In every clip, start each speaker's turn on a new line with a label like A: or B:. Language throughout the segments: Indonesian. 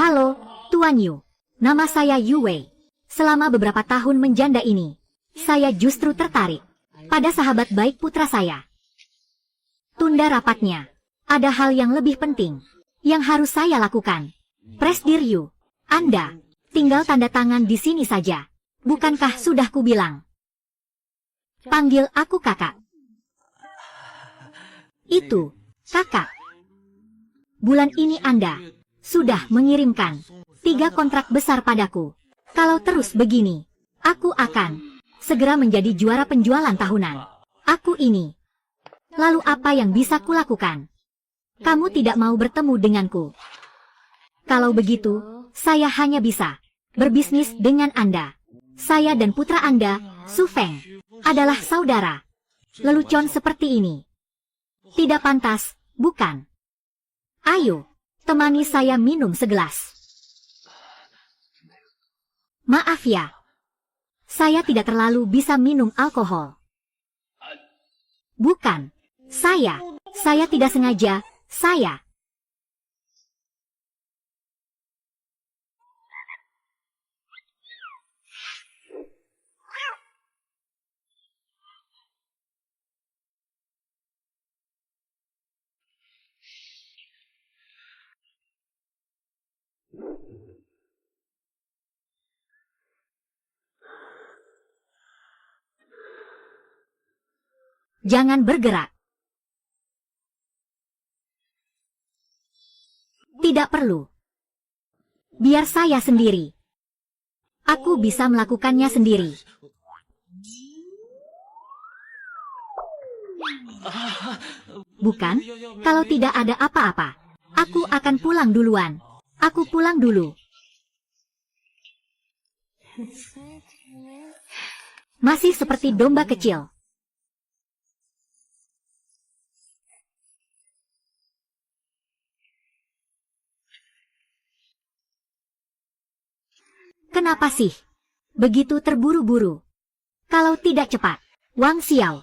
A: Halo, Tuan Yu. Nama saya Yu Wei. Selama beberapa tahun menjanda ini, saya justru tertarik pada sahabat baik putra saya. Tunda rapatnya. Ada hal yang lebih penting yang harus saya lakukan. Presdir Yu, Anda tinggal tanda tangan di sini saja. Bukankah sudah kubilang? Panggil aku kakak. Itu, kakak. Bulan ini Anda sudah mengirimkan 3 kontrak besar padaku. Kalau terus begini, aku akan segera menjadi juara penjualan tahunan. Aku ini. Lalu apa yang bisa kulakukan? Kamu tidak mau bertemu denganku. Kalau begitu, saya hanya bisa berbisnis dengan Anda. Saya dan putra Anda, Su Feng, adalah saudara. Lelucon seperti ini tidak pantas, bukan? Ayo, temani saya minum segelas. Maaf ya, saya tidak terlalu bisa minum alkohol. Bukan, saya tidak sengaja, saya. Jangan bergerak. Tidak perlu. Biar saya sendiri. Aku bisa melakukannya sendiri. Bukan, kalau tidak ada apa-apa, aku akan pulang duluan. Aku pulang dulu. Masih seperti domba kecil. Kenapa sih begitu terburu-buru? Kalau tidak cepat, Wang Xiao,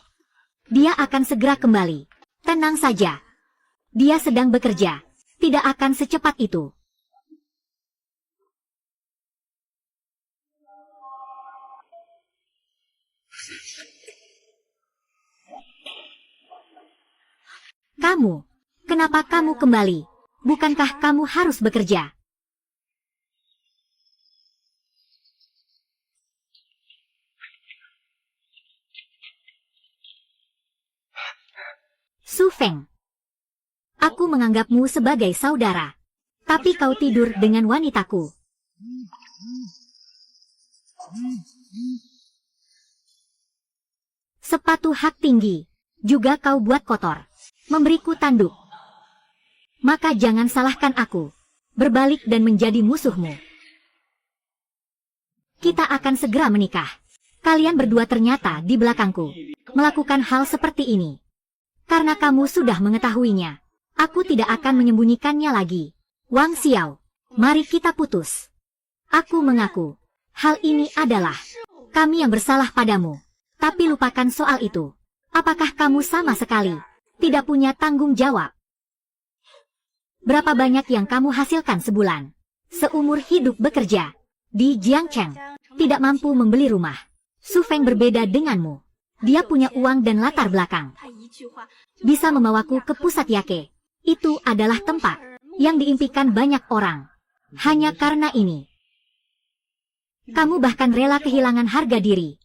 A: dia akan segera kembali. Tenang saja. Dia sedang bekerja. Tidak akan secepat itu. Kamu, kenapa kamu kembali? Bukankah kamu harus bekerja? Su Feng, aku menganggapmu sebagai saudara, tapi kau tidur dengan wanitaku. Sepatu hak tinggi, juga kau buat kotor, memberiku tanduk. Maka jangan salahkan aku, berbalik dan menjadi musuhmu. Kita akan segera menikah. Kalian berdua ternyata di belakangku, melakukan hal seperti ini. Karena kamu sudah mengetahuinya, aku tidak akan menyembunyikannya lagi. Wang Xiao, mari kita putus. Aku mengaku, hal ini adalah kami yang bersalah padamu. Tapi lupakan soal itu. Apakah kamu sama sekali tidak punya tanggung jawab? Berapa banyak yang kamu hasilkan sebulan? Seumur hidup bekerja di Jiangcheng, tidak mampu membeli rumah. Su Feng berbeda denganmu. Dia punya uang dan latar belakang. Bisa membawaku ke pusat Yake. Itu adalah tempat yang diimpikan banyak orang. Hanya karena ini, kamu bahkan rela kehilangan harga diri.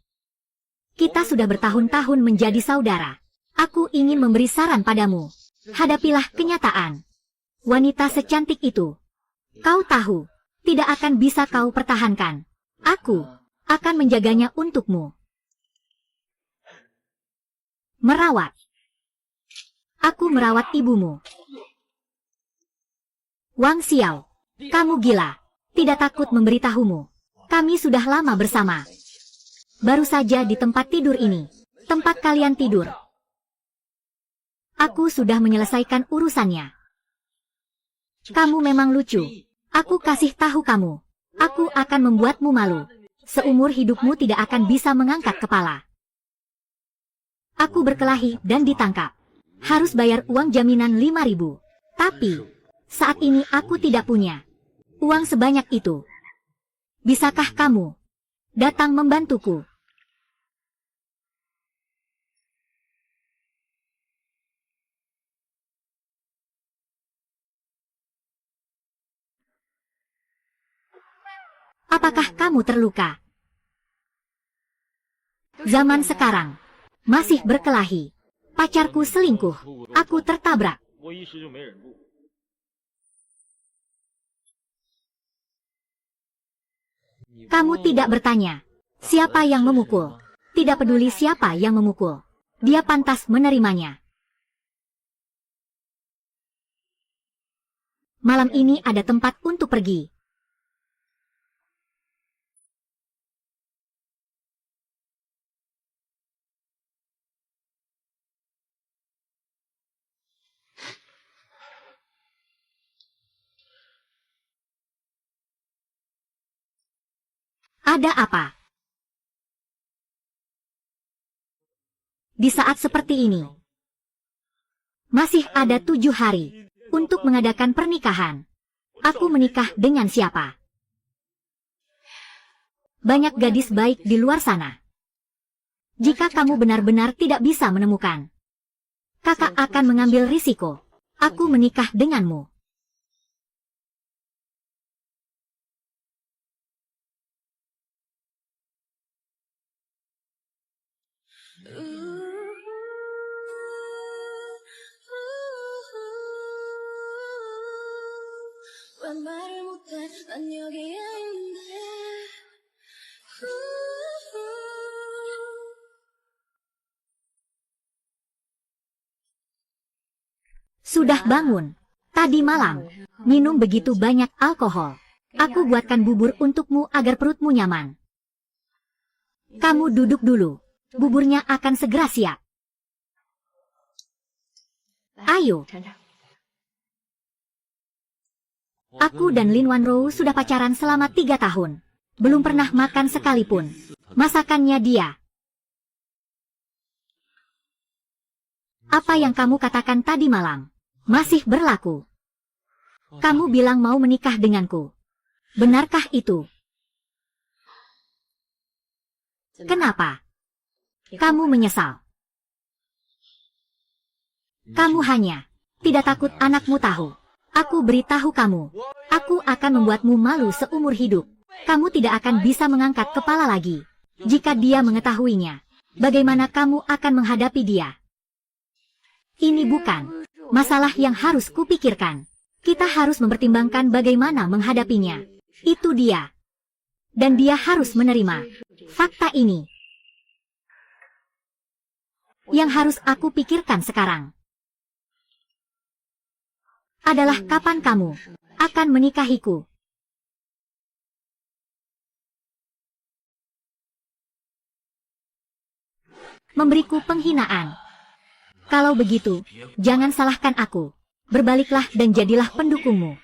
A: Kita sudah bertahun-tahun menjadi saudara. Aku ingin memberi saran padamu. Hadapilah kenyataan. Wanita secantik itu, kau tahu, tidak akan bisa kau pertahankan. Aku akan menjaganya untukmu. Merawat. Aku merawat ibumu. Wang Xiao, kamu gila. Tidak takut memberitahumu. Kami sudah lama bersama. Baru saja di tempat tidur ini. Tempat kalian tidur. Aku sudah menyelesaikan urusannya. Kamu memang lucu. Aku kasih tahu kamu. Aku akan membuatmu malu. Seumur hidupmu tidak akan bisa mengangkat kepala. Aku berkelahi dan ditangkap. Harus bayar uang jaminan 5.000. Tapi, saat ini aku tidak punya Uang sebanyak itu. Bisakah kamu datang membantuku? Apakah kamu terluka? Zaman sekarang masih berkelahi. Pacarku selingkuh. Aku tertabrak. Kamu tidak bertanya siapa yang memukul. Tidak peduli siapa yang memukul. Dia pantas menerimanya. Malam ini ada tempat untuk pergi. Ada apa? Di saat seperti ini, masih ada 7 hari untuk mengadakan pernikahan. Aku menikah dengan siapa? Banyak gadis baik di luar sana. Jika kamu benar-benar tidak bisa menemukan, kakak akan mengambil risiko. Aku menikah denganmu. Sudah bangun. Tadi malam, minum begitu banyak alkohol. Aku buatkan bubur untukmu agar perutmu nyaman. Kamu duduk dulu. Buburnya akan segera siap. Ayo. Aku dan Lin Wanrou sudah pacaran selama 3 tahun. Belum pernah makan sekalipun. Masakannya dia. Apa yang kamu katakan tadi malam masih berlaku. Kamu bilang mau menikah denganku. Benarkah itu? Kenapa? Kamu menyesal. Kamu hanya tidak takut anakmu tahu. Aku beritahu kamu. Aku akan membuatmu malu seumur hidup. Kamu tidak akan bisa mengangkat kepala lagi. Jika dia mengetahuinya, bagaimana kamu akan menghadapi dia? Ini bukan masalah yang harus kupikirkan. Kita harus mempertimbangkan bagaimana menghadapinya. Itu dia. Dan dia harus menerima fakta ini. Yang harus aku pikirkan sekarang adalah kapan kamu akan menikahiku. Memberiku penghinaan. Kalau begitu, jangan salahkan aku. Berbaliklah dan jadilah pendukungmu.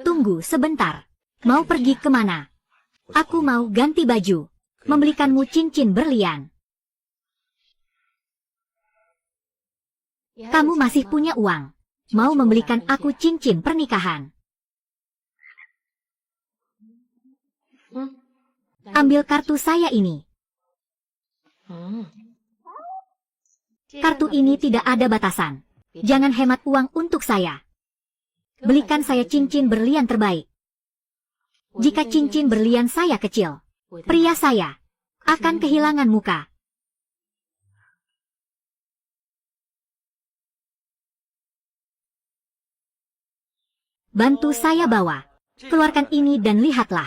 A: Tunggu sebentar. Mau pergi kemana? Aku mau ganti baju. Membelikanmu cincin berlian. Kamu masih punya uang. Mau membelikan aku cincin pernikahan. Ambil kartu saya ini. Kartu ini tidak ada batasan. Jangan hemat uang untuk saya. Belikan saya cincin berlian terbaik. Jika cincin berlian saya kecil, pria saya akan kehilangan muka. Bantu saya bawa. Keluarkan ini dan lihatlah.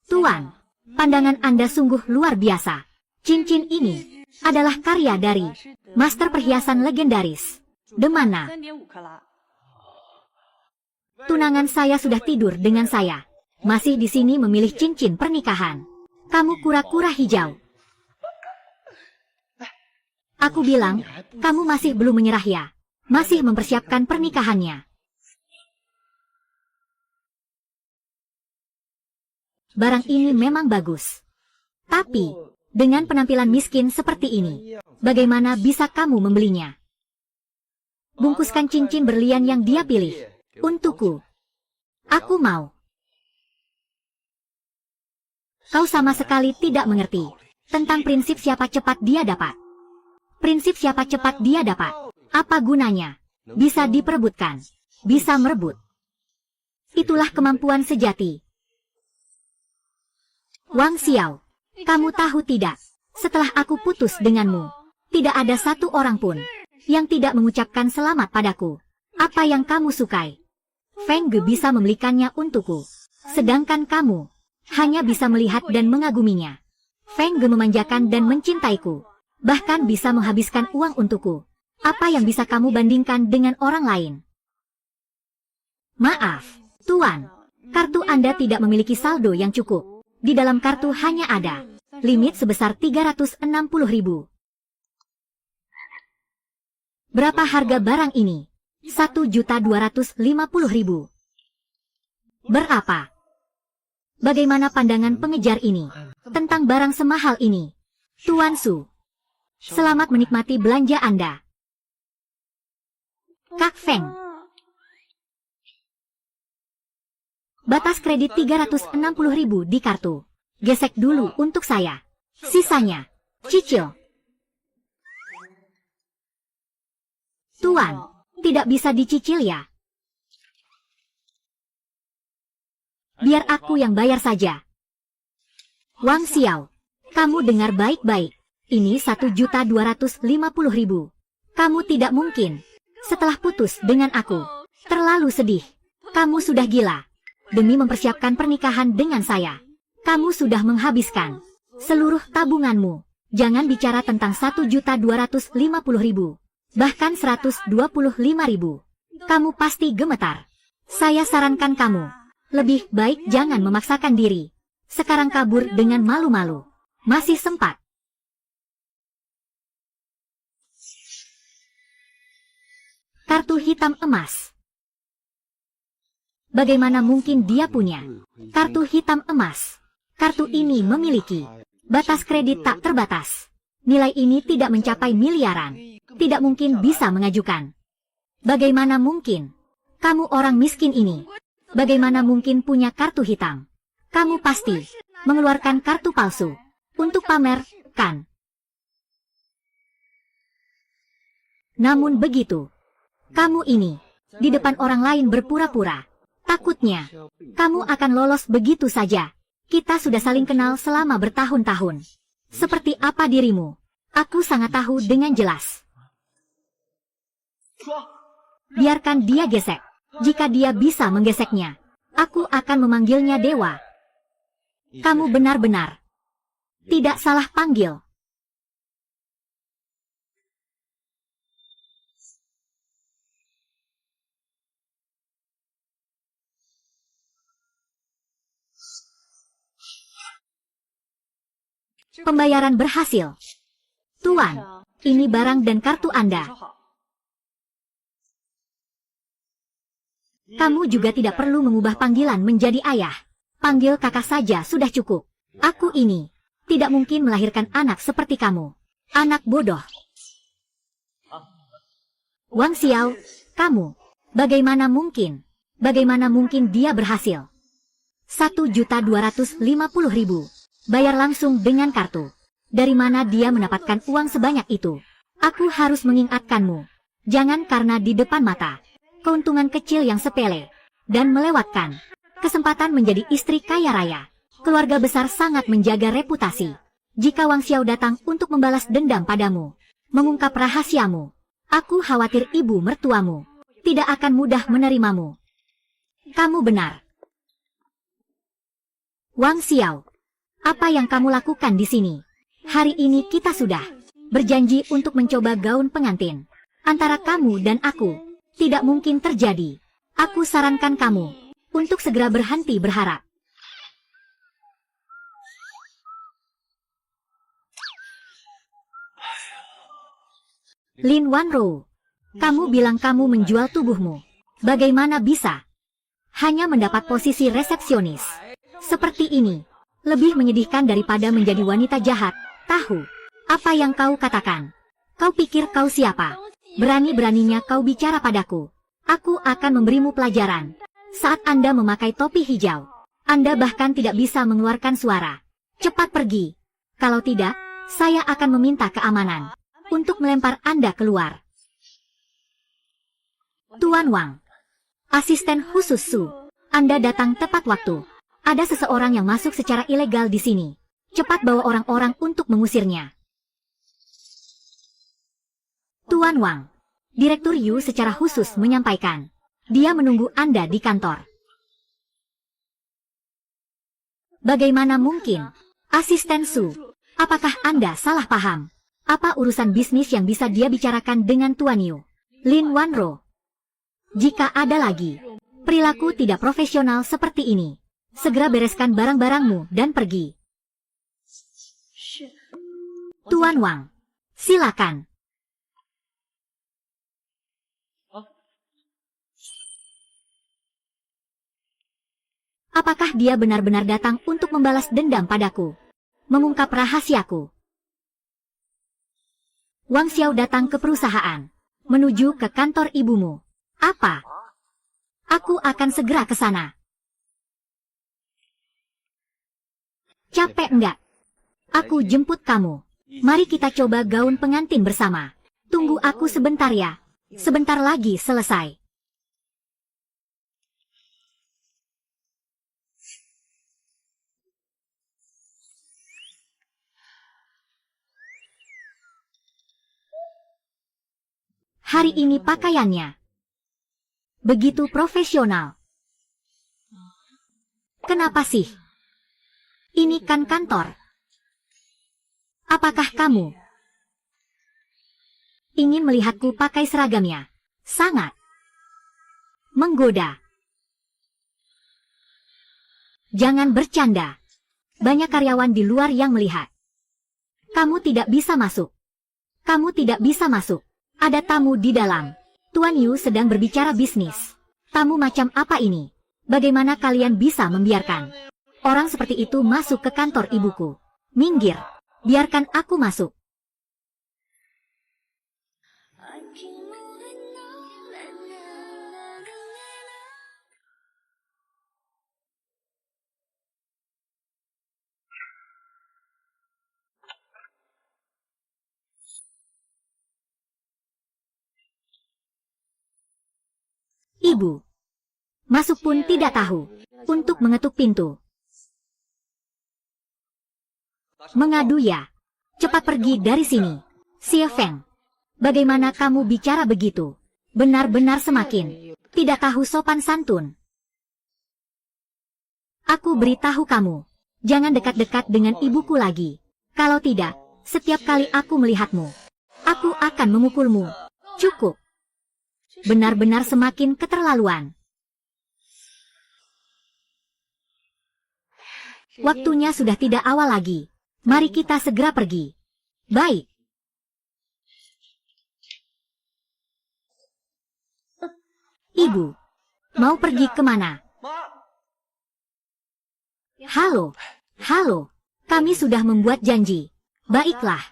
A: Tuan, pandangan Anda sungguh luar biasa. Cincin ini adalah karya dari master perhiasan legendaris. Demana. Tunangan saya sudah tidur dengan saya. Masih di sini memilih cincin pernikahan. Kamu kura-kura hijau. Aku bilang, kamu masih belum menyerah ya. Masih mempersiapkan pernikahannya. Barang ini memang bagus. Tapi, dengan penampilan miskin seperti ini, bagaimana bisa kamu membelinya? Bungkuskan cincin berlian yang dia pilih. Untukku. Aku mau. Kau sama sekali tidak mengerti tentang prinsip siapa cepat dia dapat. Prinsip siapa cepat dia dapat. Apa gunanya? Bisa diperebutkan. Bisa merebut. Itulah kemampuan sejati. Wang Xiao, kamu tahu tidak? Setelah aku putus denganmu, tidak ada satu orang pun yang tidak mengucapkan selamat padaku. Apa yang kamu sukai? Feng Ge bisa membelikannya untukku. Sedangkan kamu hanya bisa melihat dan mengaguminya. Feng Ge memanjakan dan mencintaiku. Bahkan bisa menghabiskan uang untukku. Apa yang bisa kamu bandingkan dengan orang lain? Maaf, Tuan. Kartu Anda tidak memiliki saldo yang cukup. Di dalam kartu hanya ada limit sebesar 360.000. Berapa harga barang ini? 1.250.000. Berapa? Bagaimana pandangan pengejar ini tentang barang semahal ini? Tuan Su, selamat menikmati belanja Anda. Kak Feng. Batas kredit 360.000 di kartu. Gesek dulu untuk saya. Sisanya cicil. Tuan, tidak bisa dicicil ya? Biar aku yang bayar saja. Wang Xiao, kamu dengar baik-baik. Ini 1.250.000. Kamu tidak mungkin. Setelah putus dengan aku. Terlalu sedih. Kamu sudah gila. Demi mempersiapkan pernikahan dengan saya. Kamu sudah menghabiskan seluruh tabunganmu. Jangan bicara tentang 1.250.000. Bahkan 125.000. Kamu pasti gemetar. Saya sarankan kamu. Lebih baik jangan memaksakan diri. Sekarang kabur dengan malu-malu. Masih sempat. Kartu hitam emas. Bagaimana mungkin dia punya kartu hitam emas? Kartu ini memiliki batas kredit tak terbatas. Nilai ini tidak mencapai miliaran. Tidak mungkin bisa mengajukan. Bagaimana mungkin? Kamu orang miskin ini. Bagaimana mungkin punya kartu hitam? Kamu pasti mengeluarkan kartu palsu untuk pamer, kan? Namun begitu, kamu ini di depan orang lain berpura-pura. Takutnya, kamu akan lolos begitu saja. Kita sudah saling kenal selama bertahun-tahun. Seperti apa dirimu? Aku sangat tahu dengan jelas. Biarkan dia gesek. Jika dia bisa menggeseknya, aku akan memanggilnya dewa. Kamu benar-benar tidak salah panggil. Pembayaran berhasil. Tuan, ini barang dan kartu Anda. Kamu juga tidak perlu mengubah panggilan menjadi ayah. Panggil kakak saja sudah cukup. Aku ini tidak mungkin melahirkan anak seperti kamu. Anak bodoh. Wang Xiao, kamu, bagaimana mungkin? Bagaimana mungkin dia berhasil? 1.250.000. Bayar langsung dengan kartu. Dari mana dia mendapatkan uang sebanyak itu? Aku harus mengingatkanmu. Jangan karena di depan mata. Keuntungan kecil yang sepele. Dan melewatkan kesempatan menjadi istri kaya raya. Keluarga besar sangat menjaga reputasi. Jika Wang Xiao datang untuk membalas dendam padamu, mengungkap rahasiamu, aku khawatir ibu mertuamu tidak akan mudah menerimamu. Kamu benar. Wang Xiao, apa yang kamu lakukan di sini? Hari ini kita sudah berjanji untuk mencoba gaun pengantin. Antara kamu dan aku, tidak mungkin terjadi. Aku sarankan kamu untuk segera berhenti berharap. Lin Wanro, kamu bilang kamu menjual tubuhmu. Bagaimana bisa? Hanya mendapat posisi resepsionis. Seperti ini. Lebih menyedihkan daripada menjadi wanita jahat. Tahu apa yang kau katakan? Kau pikir kau siapa? Berani-beraninya kau bicara padaku. Aku akan memberimu pelajaran. Saat Anda memakai topi hijau, Anda bahkan tidak bisa mengeluarkan suara. Cepat pergi. Kalau tidak, saya akan meminta keamanan untuk melempar Anda keluar. Tuan Wang, asisten khusus Su, Anda datang tepat waktu. Ada seseorang yang masuk secara ilegal di sini. Cepat bawa orang-orang untuk mengusirnya. Tuan Wang, Direktur Yu secara khusus menyampaikan. Dia menunggu Anda di kantor. Bagaimana mungkin? Asisten Su, apakah Anda salah paham? Apa urusan bisnis yang bisa dia bicarakan dengan Tuan Yu? Lin Wanro. Jika ada lagi perilaku tidak profesional seperti ini, segera bereskan barang-barangmu dan pergi. Tuan Wang, silakan. Apakah dia benar-benar datang untuk membalas dendam padaku? Mengungkap rahasiaku? Wang Xiao datang ke perusahaan, menuju ke kantor ibumu. Apa? Aku akan segera ke sana. Capek enggak? Aku jemput kamu. Mari kita coba gaun pengantin bersama. Tunggu aku sebentar ya. Sebentar lagi selesai. Hari ini pakaiannya begitu profesional. Kenapa sih? Ini kan kantor. Apakah kamu ingin melihatku pakai seragamnya? Sangat menggoda. Jangan bercanda. Banyak karyawan di luar yang melihat. Kamu tidak bisa masuk. Kamu tidak bisa masuk. Ada tamu di dalam. Tuan Yu sedang berbicara bisnis. Tamu macam apa ini? Bagaimana kalian bisa membiarkan orang seperti itu masuk ke kantor ibuku? Minggir. Biarkan aku masuk. Ibu masuk pun tidak tahu untuk mengetuk pintu. Mengadu ya? Cepat pergi dari sini. Xie Feng, bagaimana kamu bicara begitu? Benar-benar semakin tidak tahu sopan santun. Aku beritahu kamu, jangan dekat-dekat dengan ibuku lagi. Kalau tidak, setiap kali aku melihatmu, aku akan memukulmu. Cukup. Benar-benar semakin keterlaluan. Waktunya sudah tidak awal lagi. Mari kita segera pergi. Baik. Ibu, mau pergi kemana? Halo, halo. Kami sudah membuat janji. Baiklah,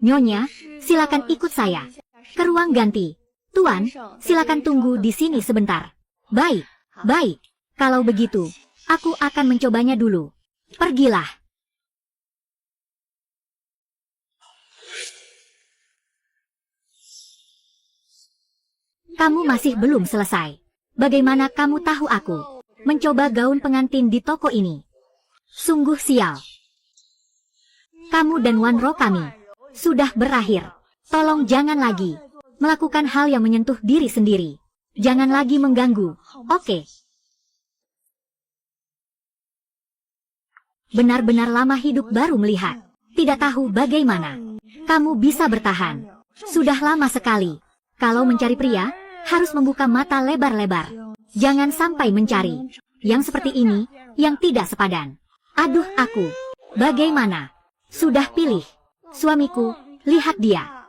A: Nyonya, silakan ikut saya ke ruang ganti. Tuan, silakan tunggu di sini sebentar. Baik, baik. Kalau begitu, aku akan mencobanya dulu. Pergilah. Kamu masih belum selesai. Bagaimana kamu tahu aku mencoba gaun pengantin di toko ini? Sungguh sial. Kamu dan Wanro kami sudah berakhir. Tolong jangan lagi melakukan hal yang menyentuh diri sendiri. Jangan lagi mengganggu, oke? Benar-benar lama hidup baru melihat. Tidak tahu bagaimana kamu bisa bertahan. Sudah lama sekali. Kalau mencari pria, harus membuka mata lebar-lebar. Jangan sampai mencari yang seperti ini, yang tidak sepadan. Aduh aku, bagaimana? Sudah pilih. Suamiku, lihat dia.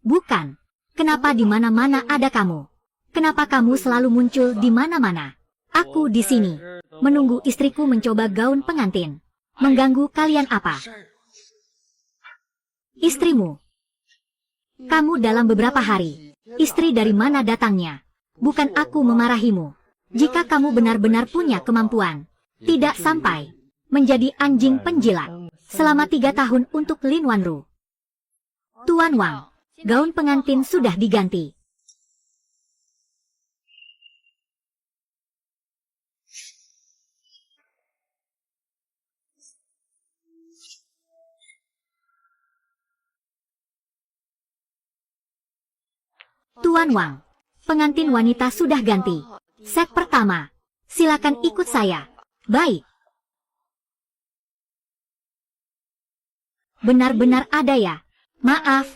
A: Bukan. Kenapa di mana-mana ada kamu? Kenapa kamu selalu muncul di mana-mana? Aku di sini, menunggu istriku mencoba gaun pengantin. Mengganggu kalian apa? Istrimu. Kamu dalam beberapa hari. Istri dari mana datangnya? Bukan aku memarahimu. Jika kamu benar-benar punya kemampuan, tidak sampai menjadi anjing penjilat. Selama 3 tahun untuk Lin Wanru. Tuan Wang, gaun pengantin sudah diganti. Tuan Wang, pengantin wanita sudah ganti. Set pertama. Silakan ikut saya. Baik. Benar-benar ada ya? Maaf,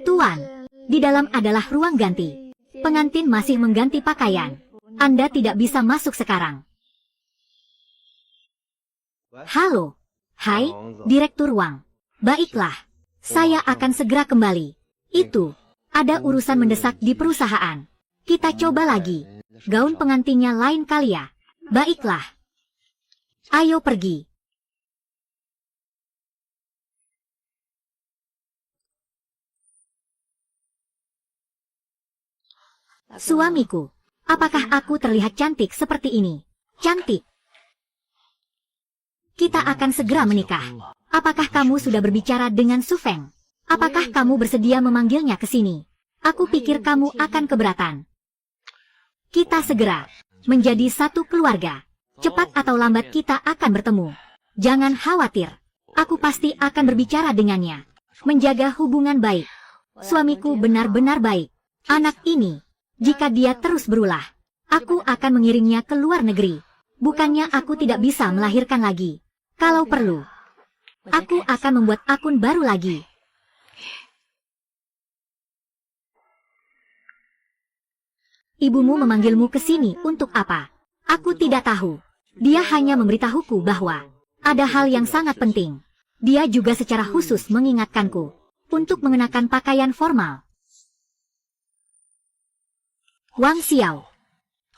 A: Tuan. Di dalam adalah ruang ganti. Pengantin masih mengganti pakaian. Anda tidak bisa masuk sekarang. Halo. Hai, Direktur Wang. Baiklah. Saya akan segera kembali. Itu. Ada urusan mendesak di perusahaan. Kita coba lagi. Gaun pengantinnya lain kali ya. Baiklah. Ayo pergi. Suamiku, apakah aku terlihat cantik seperti ini? Cantik. Kita akan segera menikah. Apakah kamu sudah berbicara dengan Su Feng? Apakah kamu bersedia memanggilnya ke sini? Aku pikir kamu akan keberatan. Kita segera menjadi satu keluarga. Cepat atau lambat kita akan bertemu. Jangan khawatir. Aku pasti akan berbicara dengannya. Menjaga hubungan baik. Suamiku benar-benar baik. Anak ini, jika dia terus berulah, aku akan mengiringnya ke luar negeri. Bukannya aku tidak bisa melahirkan lagi. Kalau perlu, aku akan membuat akun baru lagi. Ibumu memanggilmu ke sini untuk apa? Aku tidak tahu. Dia hanya memberitahuku bahwa ada hal yang sangat penting. Dia juga secara khusus mengingatkanku untuk mengenakan pakaian formal. Wang Xiao.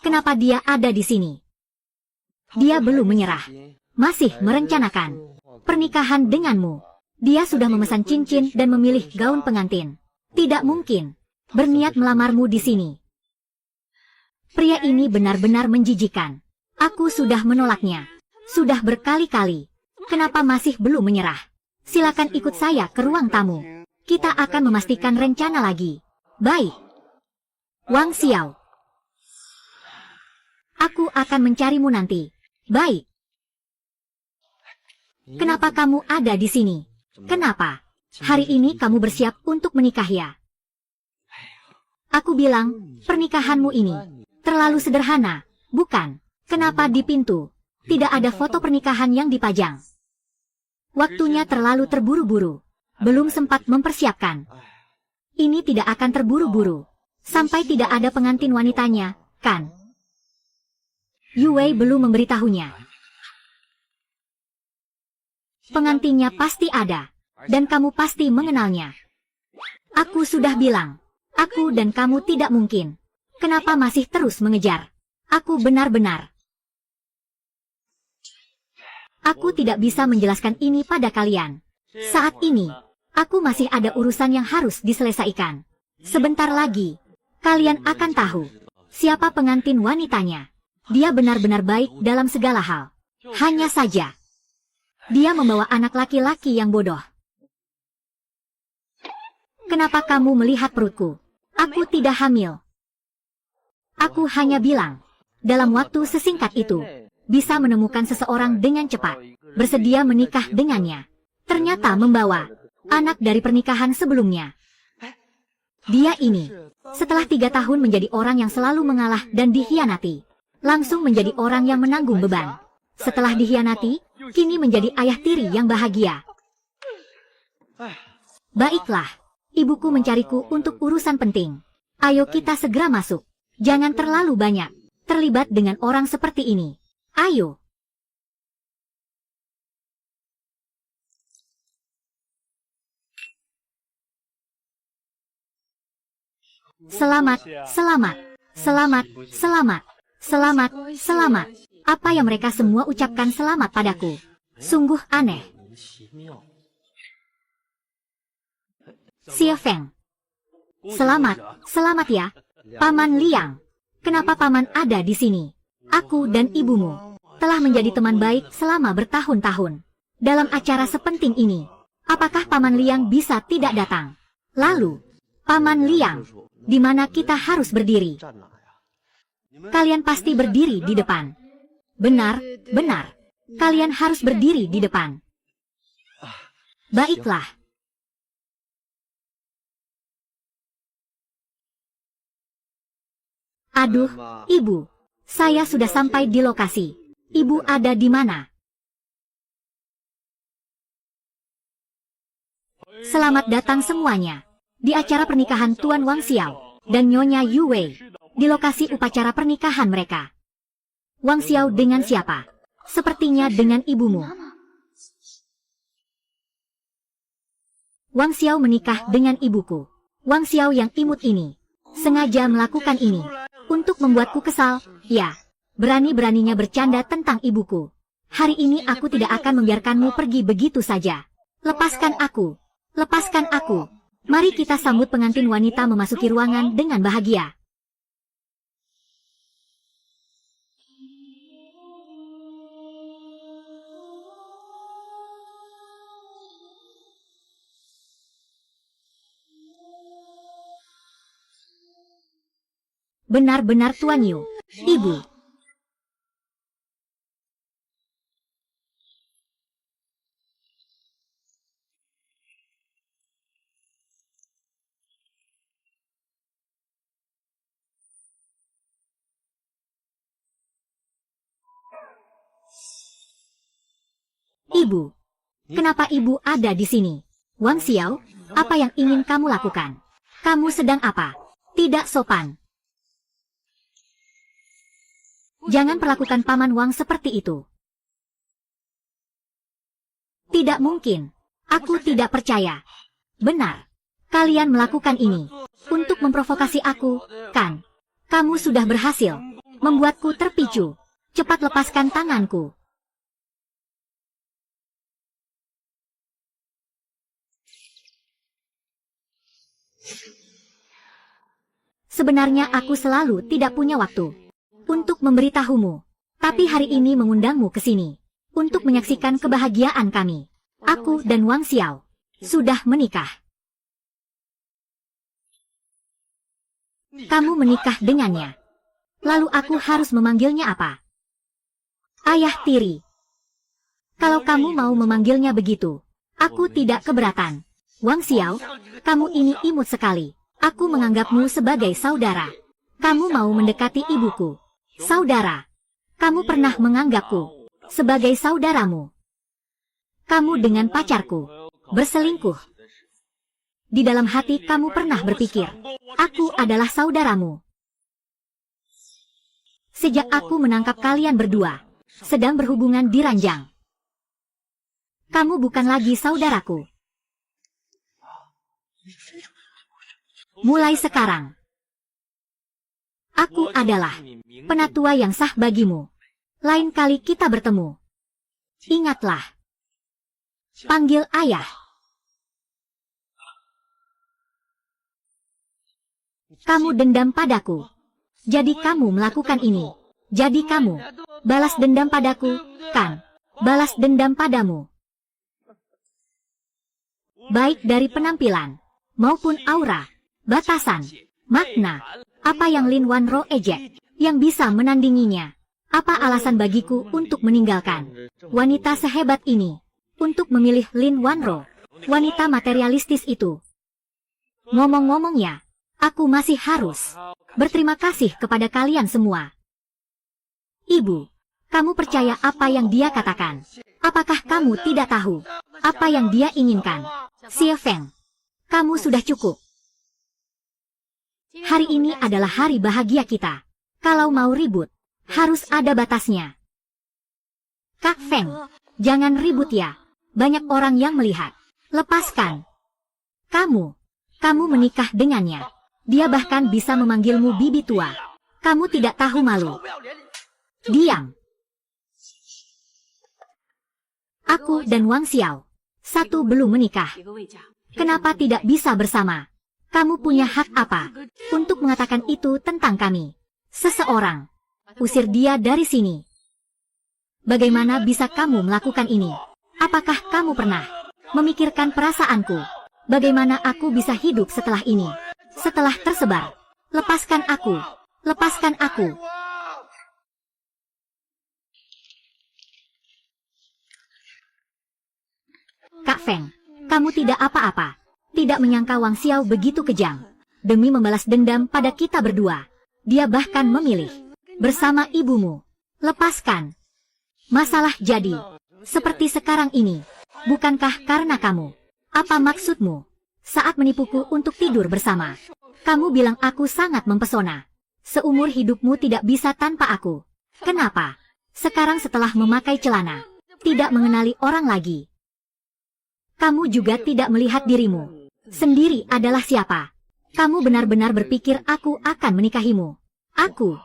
A: Kenapa dia ada di sini? Dia belum menyerah. Masih merencanakan pernikahan denganmu. Dia sudah memesan cincin dan memilih gaun pengantin. Tidak mungkin berniat melamarmu di sini. Pria ini benar-benar menjijikan. Aku sudah menolaknya. Sudah berkali-kali. Kenapa masih belum menyerah? Silakan ikut saya ke ruang tamu. Kita akan memastikan rencana lagi. Baik. Wang Xiao. Aku akan mencarimu nanti. Baik. Kenapa kamu ada di sini? Kenapa? Hari ini kamu bersiap untuk menikah ya? Aku bilang, pernikahanmu ini terlalu sederhana, bukan? Kenapa di pintu tidak ada foto pernikahan yang dipajang? Waktunya terlalu terburu-buru. Belum sempat mempersiapkan. Ini tidak akan terburu-buru. Sampai tidak ada pengantin wanitanya, kan? Yue belum memberitahunya. Pengantinnya pasti ada. Dan kamu pasti mengenalnya. Aku sudah bilang. Aku dan kamu tidak mungkin. Kenapa masih terus mengejar? Aku benar-benar. Aku tidak bisa menjelaskan ini pada kalian. Saat ini, aku masih ada urusan yang harus diselesaikan. Sebentar lagi, kalian akan tahu siapa pengantin wanitanya. Dia benar-benar baik dalam segala hal. Hanya saja, dia membawa anak laki-laki yang bodoh. Kenapa kamu melihat perutku? Aku tidak hamil. Aku hanya bilang, dalam waktu sesingkat itu, bisa menemukan seseorang dengan cepat, bersedia menikah dengannya. Ternyata membawa anak dari pernikahan sebelumnya. Dia ini, setelah 3 tahun menjadi orang yang selalu mengalah dan dikhianati, langsung menjadi orang yang menanggung beban. Setelah dikhianati, kini menjadi ayah tiri yang bahagia. Baiklah, ibuku mencariku untuk urusan penting. Ayo kita segera masuk. Jangan terlalu banyak terlibat dengan orang seperti ini. Ayo. Selamat, selamat, selamat, selamat, selamat, selamat. Apa yang mereka semua ucapkan selamat padaku? Sungguh aneh. Xie Feng. Selamat ya, Paman Liang. Kenapa Paman ada di sini? Aku dan ibumu telah menjadi teman baik selama bertahun-tahun. Dalam acara sepenting ini, apakah Paman Liang bisa tidak datang? Lalu, Paman Liang, di mana kita harus berdiri? Kalian pasti berdiri di depan. Benar. Kalian harus berdiri di depan. Baiklah. Aduh, Ibu. Saya sudah sampai di lokasi. Ibu ada di mana? Selamat datang semuanya. Di acara pernikahan Tuan Wang Xiao dan Nyonya Yu Wei. Di lokasi upacara pernikahan mereka. Wang Xiao dengan siapa? Sepertinya dengan ibumu. Wang Xiao menikah dengan ibuku. Wang Xiao yang imut ini sengaja melakukan ini untuk membuatku kesal. Ya, berani-beraninya bercanda tentang ibuku. Hari ini aku tidak akan membiarkanmu pergi begitu saja. Lepaskan aku. Mari kita sambut pengantin wanita memasuki ruangan dengan bahagia. Benar-benar Tuan Yu, Ibu. Ibu, kenapa Ibu ada di sini? Wang Xiao, apa yang ingin kamu lakukan? Kamu sedang apa? Tidak sopan. Jangan perlakukan Paman Wang seperti itu. Tidak mungkin. Aku tidak percaya. Benar. Kalian melakukan ini untuk memprovokasi aku, kan? Kamu sudah berhasil membuatku terpicu. Cepat lepaskan tanganku. Sebenarnya aku selalu tidak punya waktu untuk memberitahumu. Tapi hari ini mengundangmu ke sini untuk menyaksikan kebahagiaan kami. Aku dan Wang Xiao sudah menikah. Kamu menikah dengannya. Lalu aku harus memanggilnya apa? Ayah tiri. Kalau kamu mau memanggilnya begitu, aku tidak keberatan. Wang Xiao, kamu ini imut sekali. Aku menganggapmu sebagai saudara. Kamu mau mendekati ibuku. Saudara, kamu pernah menganggapku sebagai saudaramu. Kamu dengan pacarku berselingkuh. Di dalam hati kamu pernah berpikir, aku adalah saudaramu. Sejak aku menangkap kalian berdua sedang berhubungan di ranjang. Kamu bukan lagi saudaraku. Mulai sekarang, aku adalah penatua yang sah bagimu. Lain kali kita bertemu, ingatlah, panggil ayah. Kamu dendam padaku. Jadi kamu melakukan ini. Jadi kamu balas dendam padaku, kan? Balas dendam padamu. Baik dari penampilan maupun aura, batasan, makna, apa yang Lin Wanro ejek, yang bisa menandinginya. Apa alasan bagiku untuk meninggalkan wanita sehebat ini, untuk memilih Lin Wanro, wanita materialistis itu? Ngomong-ngomongnya, aku masih harus berterima kasih kepada kalian semua. Ibu, kamu percaya apa yang dia katakan? Apakah kamu tidak tahu apa yang dia inginkan? Xie Feng, kamu sudah cukup. Hari ini adalah hari bahagia kita. Kalau mau ribut, harus ada batasnya. Kak Feng, jangan ribut ya. Banyak orang yang melihat. Lepaskan. Kamu menikah dengannya. Dia bahkan bisa memanggilmu bibi tua. Kamu tidak tahu malu. Diam. Aku dan Wang Xiao, satu belum menikah. Kenapa tidak bisa bersama? Kamu punya hak apa untuk mengatakan itu tentang kami? Seseorang. Usir dia dari sini. Bagaimana bisa kamu melakukan ini? Apakah kamu pernah memikirkan perasaanku? Bagaimana aku bisa hidup setelah ini? Setelah tersebar. Lepaskan aku. Lepaskan aku. Kak Feng, kamu tidak apa-apa. Tidak menyangka Wang Xiao begitu kejam. Demi membalas dendam pada kita berdua. Dia bahkan memilih bersama ibumu. Lepaskan. Masalah jadi seperti sekarang ini. Bukankah karena kamu? Apa maksudmu? Saat menipuku untuk tidur bersama. Kamu bilang aku sangat mempesona. Seumur hidupmu tidak bisa tanpa aku. Kenapa? Sekarang setelah memakai celana, tidak mengenali orang lagi. Kamu juga tidak melihat dirimu sendiri adalah siapa. Kamu benar-benar berpikir aku akan menikahimu. Aku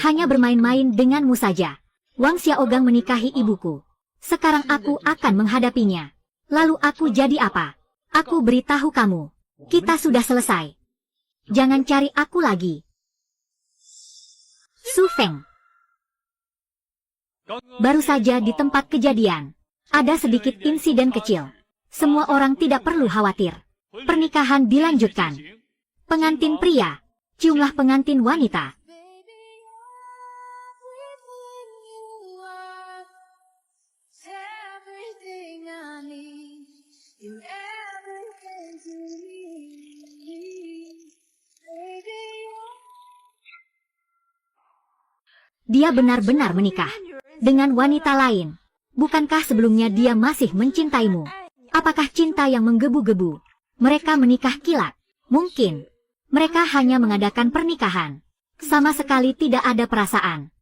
A: hanya bermain-main denganmu saja. Wang Xiaogang menikahi ibuku. Sekarang aku akan menghadapinya. Lalu aku jadi apa? Aku beritahu kamu. Kita sudah selesai. Jangan cari aku lagi. Su Feng. Baru saja di tempat kejadian, ada sedikit insiden kecil. Semua orang tidak perlu khawatir. Pernikahan dilanjutkan. Pengantin pria, ciumlah pengantin wanita. Dia benar-benar menikah dengan wanita lain. Bukankah sebelumnya dia masih mencintaimu? Apakah cinta yang menggebu-gebu? Mereka menikah kilat. Mungkin mereka hanya mengadakan pernikahan. Sama sekali tidak ada perasaan.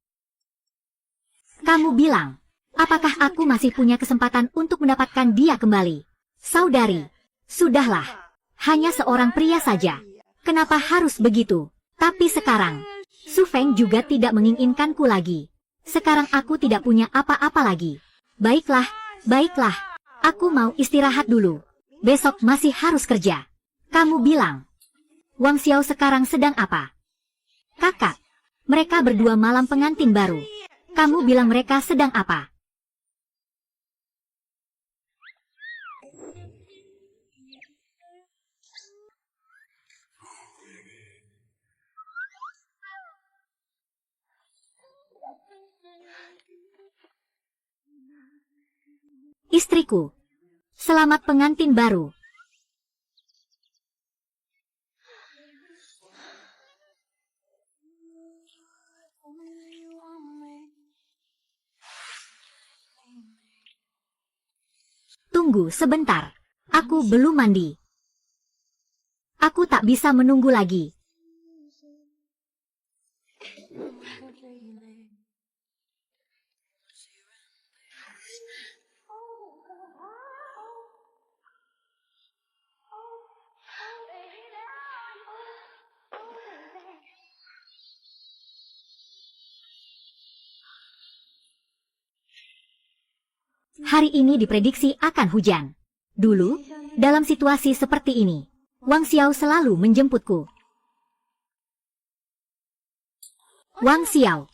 A: Kamu bilang, apakah aku masih punya kesempatan untuk mendapatkan dia kembali? Saudari, sudahlah. Hanya seorang pria saja. Kenapa harus begitu? Tapi sekarang, Su Feng juga tidak menginginkanku lagi. Sekarang aku tidak punya apa-apa lagi. Baiklah, baiklah. Aku mau istirahat dulu. Besok masih harus kerja. Kamu bilang, Wang Xiao sekarang sedang apa? Kakak, mereka berdua malam pengantin baru. Kamu bilang mereka sedang apa? Istriku, selamat pengantin baru. Tunggu sebentar, aku belum mandi. Aku tak bisa menunggu lagi. Hari ini diprediksi akan hujan. Dulu, dalam situasi seperti ini, Wang Xiao selalu menjemputku. Wang Xiao.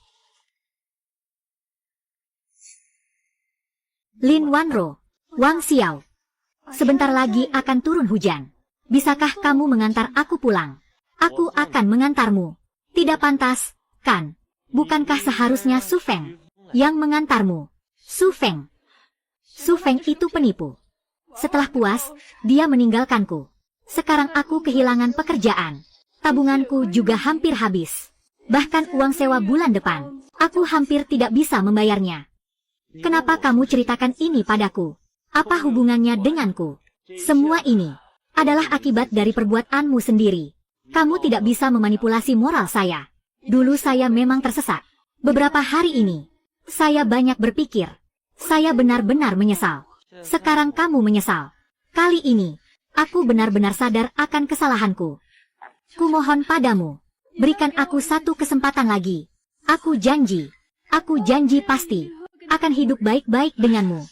A: Lin Wanro. Wang Xiao. Sebentar lagi akan turun hujan. Bisakah kamu mengantar aku pulang? Aku akan mengantarmu. Tidak pantas, kan? Bukankah seharusnya Su Feng yang mengantarmu? Su Feng. Su Feng itu penipu. Setelah puas, dia meninggalkanku. Sekarang aku kehilangan pekerjaan. Tabunganku juga hampir habis. Bahkan uang sewa bulan depan, aku hampir tidak bisa membayarnya. Kenapa kamu ceritakan ini padaku? Apa hubungannya denganku? Semua ini adalah akibat dari perbuatanmu sendiri. Kamu tidak bisa memanipulasi moral saya. Dulu saya memang tersesat. Beberapa hari ini, saya banyak berpikir. Saya benar-benar menyesal. Sekarang kamu menyesal. Kali ini, aku benar-benar sadar akan kesalahanku. Kumohon padamu, berikan aku satu kesempatan lagi. Aku janji pasti akan hidup baik-baik denganmu.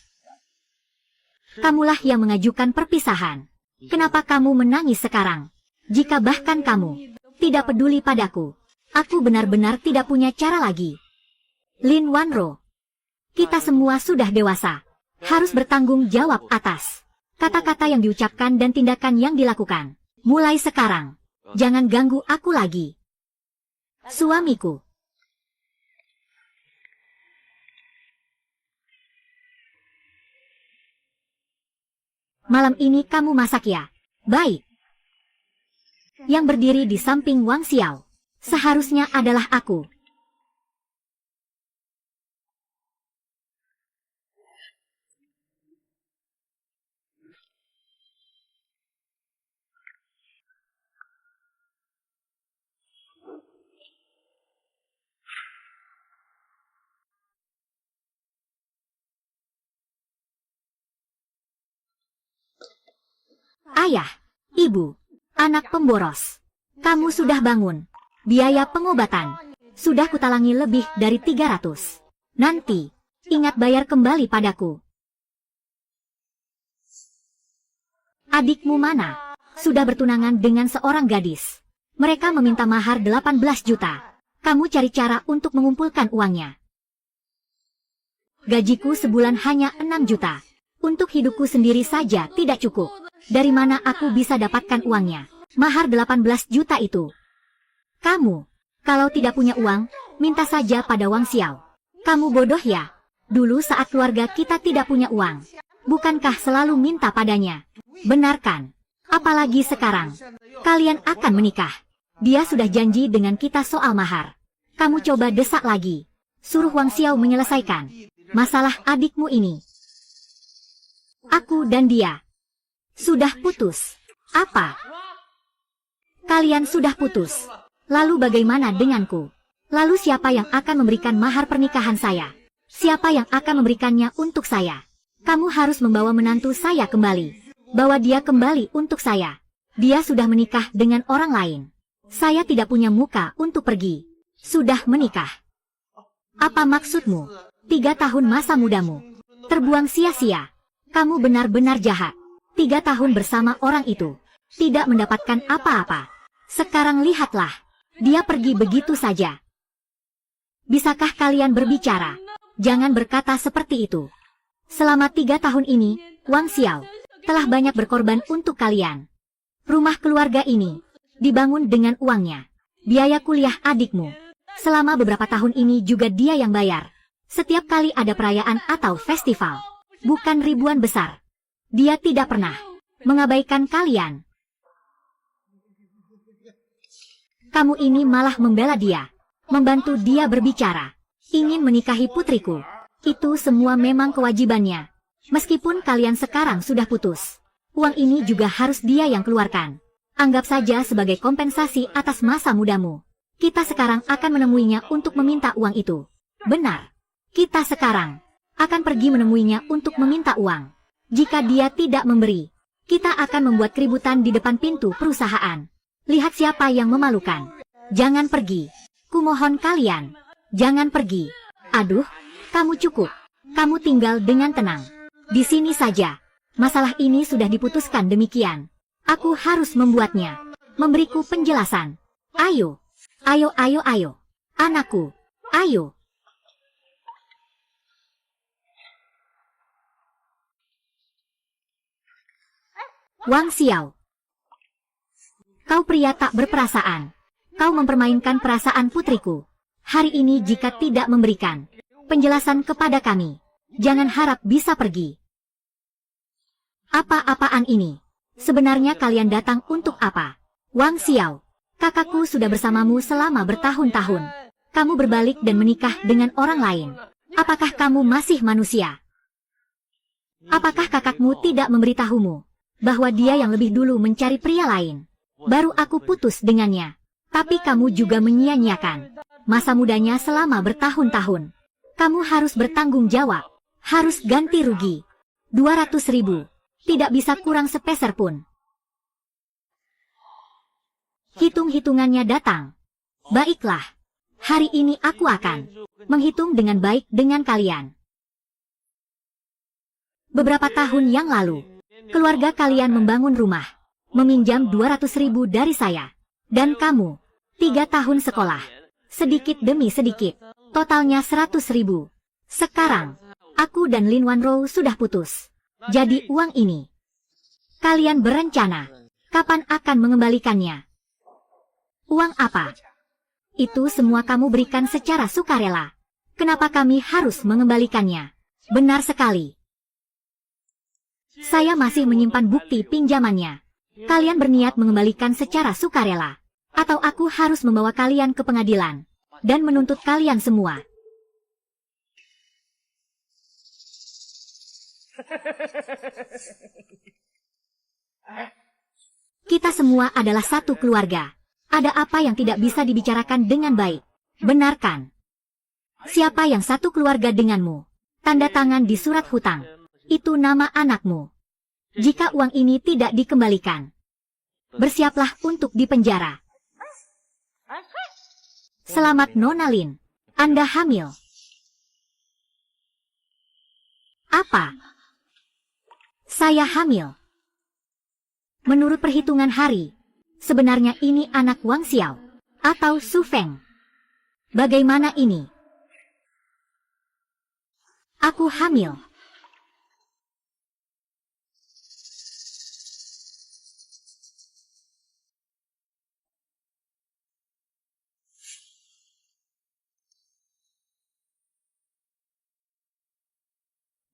A: Kamulah yang mengajukan perpisahan. Kenapa kamu menangis sekarang? Jika bahkan kamu tidak peduli padaku, aku benar-benar tidak punya cara lagi. Lin Wanro, kita semua sudah dewasa, harus bertanggung jawab atas kata-kata yang diucapkan dan tindakan yang dilakukan. Mulai sekarang, jangan ganggu aku lagi. Suamiku. Malam ini kamu masak ya? Baik. Yang berdiri di samping Wang Xiao seharusnya adalah aku. Ayah, ibu, anak pemboros, kamu sudah bangun. Biaya pengobatan sudah kutalangi lebih dari 300. Nanti, ingat bayar kembali padaku. Adikmu mana? Sudah bertunangan dengan seorang gadis. Mereka meminta mahar 18 juta. Kamu cari cara untuk mengumpulkan uangnya. Gajiku sebulan hanya 6 juta. Untuk hidupku sendiri saja tidak cukup. Dari mana aku bisa dapatkan uangnya? Mahar 18 juta itu. Kamu, kalau tidak punya uang, minta saja pada Wang Xiao. Kamu bodoh ya? Dulu saat keluarga kita tidak punya uang, bukankah selalu minta padanya? Benar kan? Apalagi sekarang, kalian akan menikah. Dia sudah janji dengan kita soal mahar. Kamu coba desak lagi. Suruh Wang Xiao menyelesaikan masalah adikmu ini. Aku dan dia sudah putus. Apa? Kalian sudah putus. Lalu bagaimana denganku? Lalu siapa yang akan memberikan mahar pernikahan saya? Siapa yang akan memberikannya untuk saya? Kamu harus membawa menantu saya kembali. Bawa dia kembali untuk saya. Dia sudah menikah dengan orang lain. Saya tidak punya muka untuk pergi. Sudah menikah. Apa maksudmu? 3 tahun masa mudamu terbuang sia-sia. Kamu benar-benar jahat. 3 tahun bersama orang itu, tidak mendapatkan apa-apa. Sekarang lihatlah, dia pergi begitu saja. Bisakah kalian berbicara? Jangan berkata seperti itu. Selama 3 tahun ini, Wang Xiao telah banyak berkorban untuk kalian. Rumah keluarga ini dibangun dengan uangnya. Biaya kuliah adikmu selama beberapa tahun ini juga dia yang bayar. Setiap kali ada perayaan atau festival, bukan ribuan besar, dia tidak pernah mengabaikan kalian. Kamu ini malah membela dia, membantu dia berbicara, ingin menikahi putriku. Itu semua memang kewajibannya. Meskipun kalian sekarang sudah putus, uang ini juga harus dia yang keluarkan. Anggap saja sebagai kompensasi atas masa mudamu. Kita sekarang akan menemuinya untuk meminta uang itu. Benar. Kita sekarang akan pergi menemuinya untuk meminta uang. Jika dia tidak memberi, kita akan membuat keributan di depan pintu perusahaan. Lihat siapa yang memalukan. Jangan pergi. Kumohon kalian. Jangan pergi. Aduh, kamu cukup. Kamu tinggal dengan tenang. Di sini saja. Masalah ini sudah diputuskan demikian. Aku harus membuatnya. Memberiku penjelasan. Ayo. Ayo, ayo, ayo. Anakku. Ayo. Wang Xiao. Kau pria tak berperasaan. Kau mempermainkan perasaan putriku. Hari ini jika tidak memberikan penjelasan kepada kami, jangan harap bisa pergi. Apa-apaan ini? Sebenarnya kalian datang untuk apa? Wang Xiao, kakakku sudah bersamamu selama bertahun-tahun. Kamu berbalik dan menikah dengan orang lain. Apakah kamu masih manusia? Apakah kakakmu tidak memberitahumu bahwa dia yang lebih dulu mencari pria lain? Baru aku putus dengannya. Tapi kamu juga menyia-nyiakan masa mudanya selama bertahun-tahun. Kamu harus bertanggung jawab. Harus ganti rugi. 200.000. Tidak bisa kurang sepeser pun. Hitung-hitungannya datang. Baiklah. Hari ini aku akan menghitung dengan baik dengan kalian. Beberapa tahun yang lalu, keluarga kalian membangun rumah. meminjam 200.000 dari saya. Dan kamu, 3 tahun sekolah. Sedikit demi sedikit, totalnya 100.000. Sekarang, aku dan Lin Wanro sudah putus. Jadi uang ini, kalian berencana, kapan akan mengembalikannya? Uang apa? Itu semua kamu berikan secara sukarela. Kenapa kami harus mengembalikannya? Benar sekali. Saya masih menyimpan bukti pinjamannya. Kalian berniat mengembalikan secara sukarela. Atau aku harus membawa kalian ke pengadilan. Dan menuntut kalian semua. Kita semua adalah satu keluarga. Ada apa yang tidak bisa dibicarakan dengan baik. Benarkan. Siapa yang satu keluarga denganmu? Tanda tangan di surat hutang. Itu nama anakmu. Jika uang ini tidak dikembalikan, bersiaplah untuk dipenjara. Selamat Nona Lin. Anda hamil. Apa? Saya hamil. Menurut perhitungan hari, sebenarnya ini anak Wang Xiao atau Su Feng. Bagaimana ini? Aku hamil.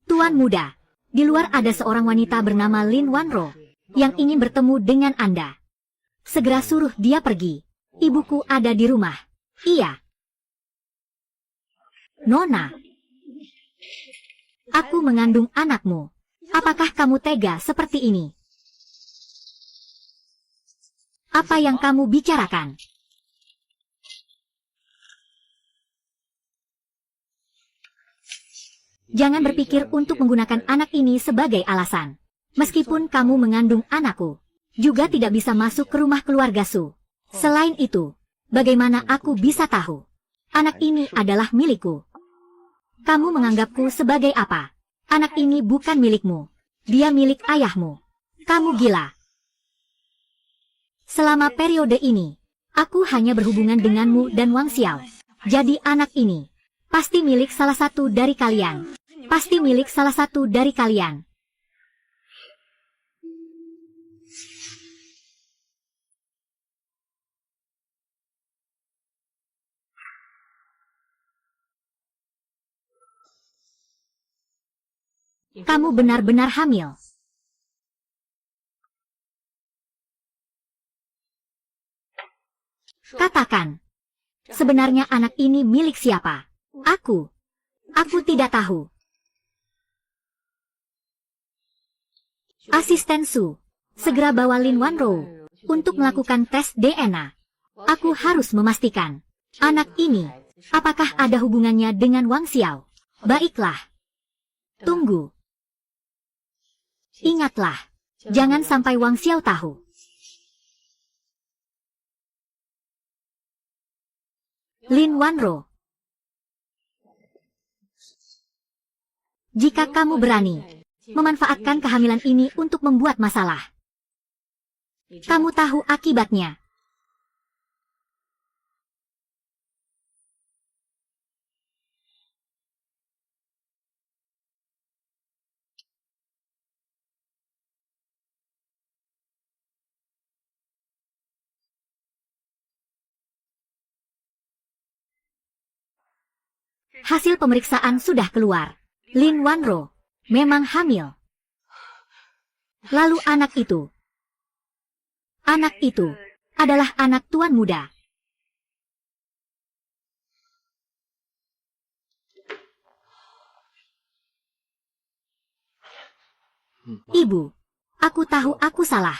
A: Tuan muda, di luar ada seorang wanita bernama Lin Wanro yang ingin bertemu dengan Anda. Segera suruh dia pergi. Ibuku ada di rumah. Iya. Nona, aku mengandung anakmu. Apakah kamu tega seperti ini? Apa yang kamu bicarakan? Jangan berpikir untuk menggunakan anak ini sebagai alasan. Meskipun kamu mengandung anakku, juga tidak bisa masuk ke rumah keluarga Su. Selain itu, bagaimana aku bisa tahu? Anak ini adalah milikku. Kamu menganggapku sebagai apa? Anak ini bukan milikmu. Dia milik ayahmu. Kamu gila. Selama periode ini, aku hanya berhubungan denganmu dan Wang Xiao. Jadi anak ini pasti milik salah satu dari kalian. Pasti milik salah satu dari kalian. Kamu benar-benar hamil. Katakan, sebenarnya anak ini milik siapa? Aku. Aku tidak tahu. Asisten Su, segera bawa Lin Wanro untuk melakukan tes DNA. Aku harus memastikan, anak ini, apakah ada hubungannya dengan Wang Xiao? Baiklah. Tunggu. Ingatlah, jangan sampai Wang Xiao tahu. Lin Wanro, jika kamu berani memanfaatkan kehamilan ini untuk membuat masalah, kamu tahu akibatnya. Hasil pemeriksaan sudah keluar. Lin Wanro memang hamil. Lalu anak itu adalah anak tuan muda. Ibu, aku tahu aku salah.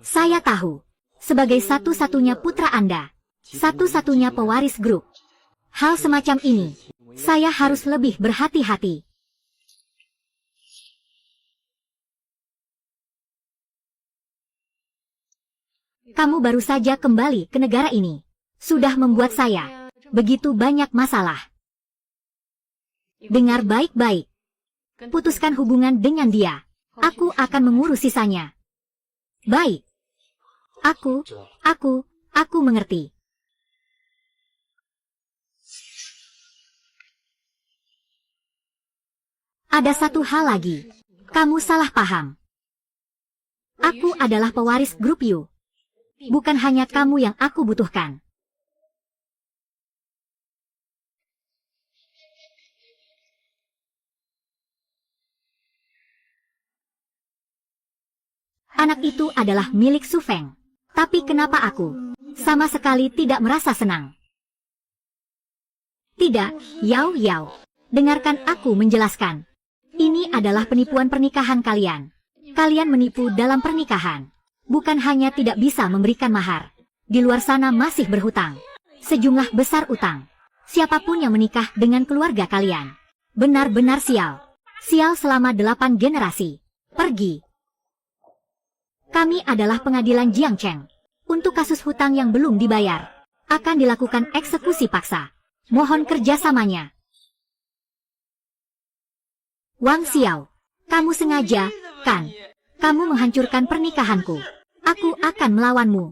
A: Saya tahu, sebagai satu-satunya putra Anda, satu-satunya pewaris grup, hal semacam ini, saya harus lebih berhati-hati. Kamu baru saja kembali ke negara ini. Sudah membuat saya begitu banyak masalah. Dengar baik-baik. Putuskan hubungan dengan dia. Aku akan mengurus sisanya. Baik. Aku mengerti. Ada satu hal lagi. Kamu salah paham. Aku adalah pewaris grup Yu. Bukan hanya kamu yang aku butuhkan. Anak itu adalah milik Su Feng. Tapi kenapa aku sama sekali tidak merasa senang? Tidak, Yao Yao. Dengarkan aku menjelaskan. Ini adalah penipuan pernikahan kalian. Kalian menipu dalam pernikahan. Bukan hanya tidak bisa memberikan mahar. Di luar sana masih berhutang. Sejumlah besar utang. Siapapun yang menikah dengan keluarga kalian. Benar-benar sial. Sial selama 8 generasi. Pergi. Kami adalah pengadilan Jiangcheng. Untuk kasus hutang yang belum dibayar. Akan dilakukan eksekusi paksa. Mohon kerjasamanya. Wang Xiao, kamu sengaja, kan? Kamu menghancurkan pernikahanku. Aku akan melawanmu.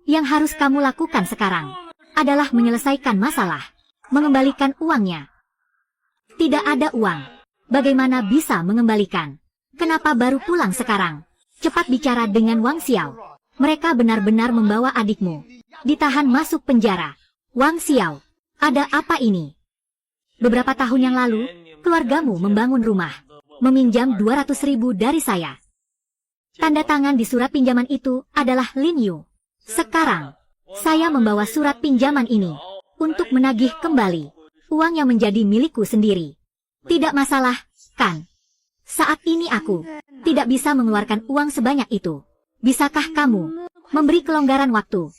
A: Yang harus kamu lakukan sekarang adalah menyelesaikan masalah. Mengembalikan uangnya. Tidak ada uang. Bagaimana bisa mengembalikan? Kenapa baru pulang sekarang? Cepat bicara dengan Wang Xiao. Mereka benar-benar membawa adikmu. Ditahan masuk penjara. Wang Xiao, ada apa ini? Beberapa tahun yang lalu, keluargamu membangun rumah. Meminjam 200.000 dari saya. Tanda tangan di surat pinjaman itu adalah Lin Yu. Sekarang, saya membawa surat pinjaman ini untuk menagih kembali uang yang menjadi milikku sendiri. Tidak masalah, kan? Saat ini aku tidak bisa mengeluarkan uang sebanyak itu. Bisakah kamu memberi kelonggaran waktu?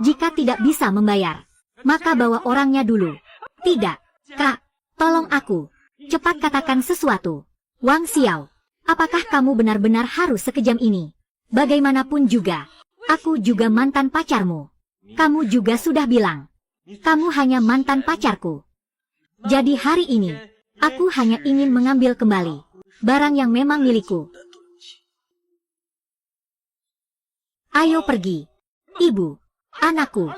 A: Jika tidak bisa membayar, maka bawa orangnya dulu. Tidak, Kak. Tolong aku. Cepat katakan sesuatu. Wang Xiao, apakah kamu benar-benar harus sekejam ini? Bagaimanapun juga, aku juga mantan pacarmu. Kamu juga sudah bilang, kamu hanya mantan pacarku. Jadi hari ini, aku hanya ingin mengambil kembali barang yang memang milikku. Ayo pergi. Ibu, anakku.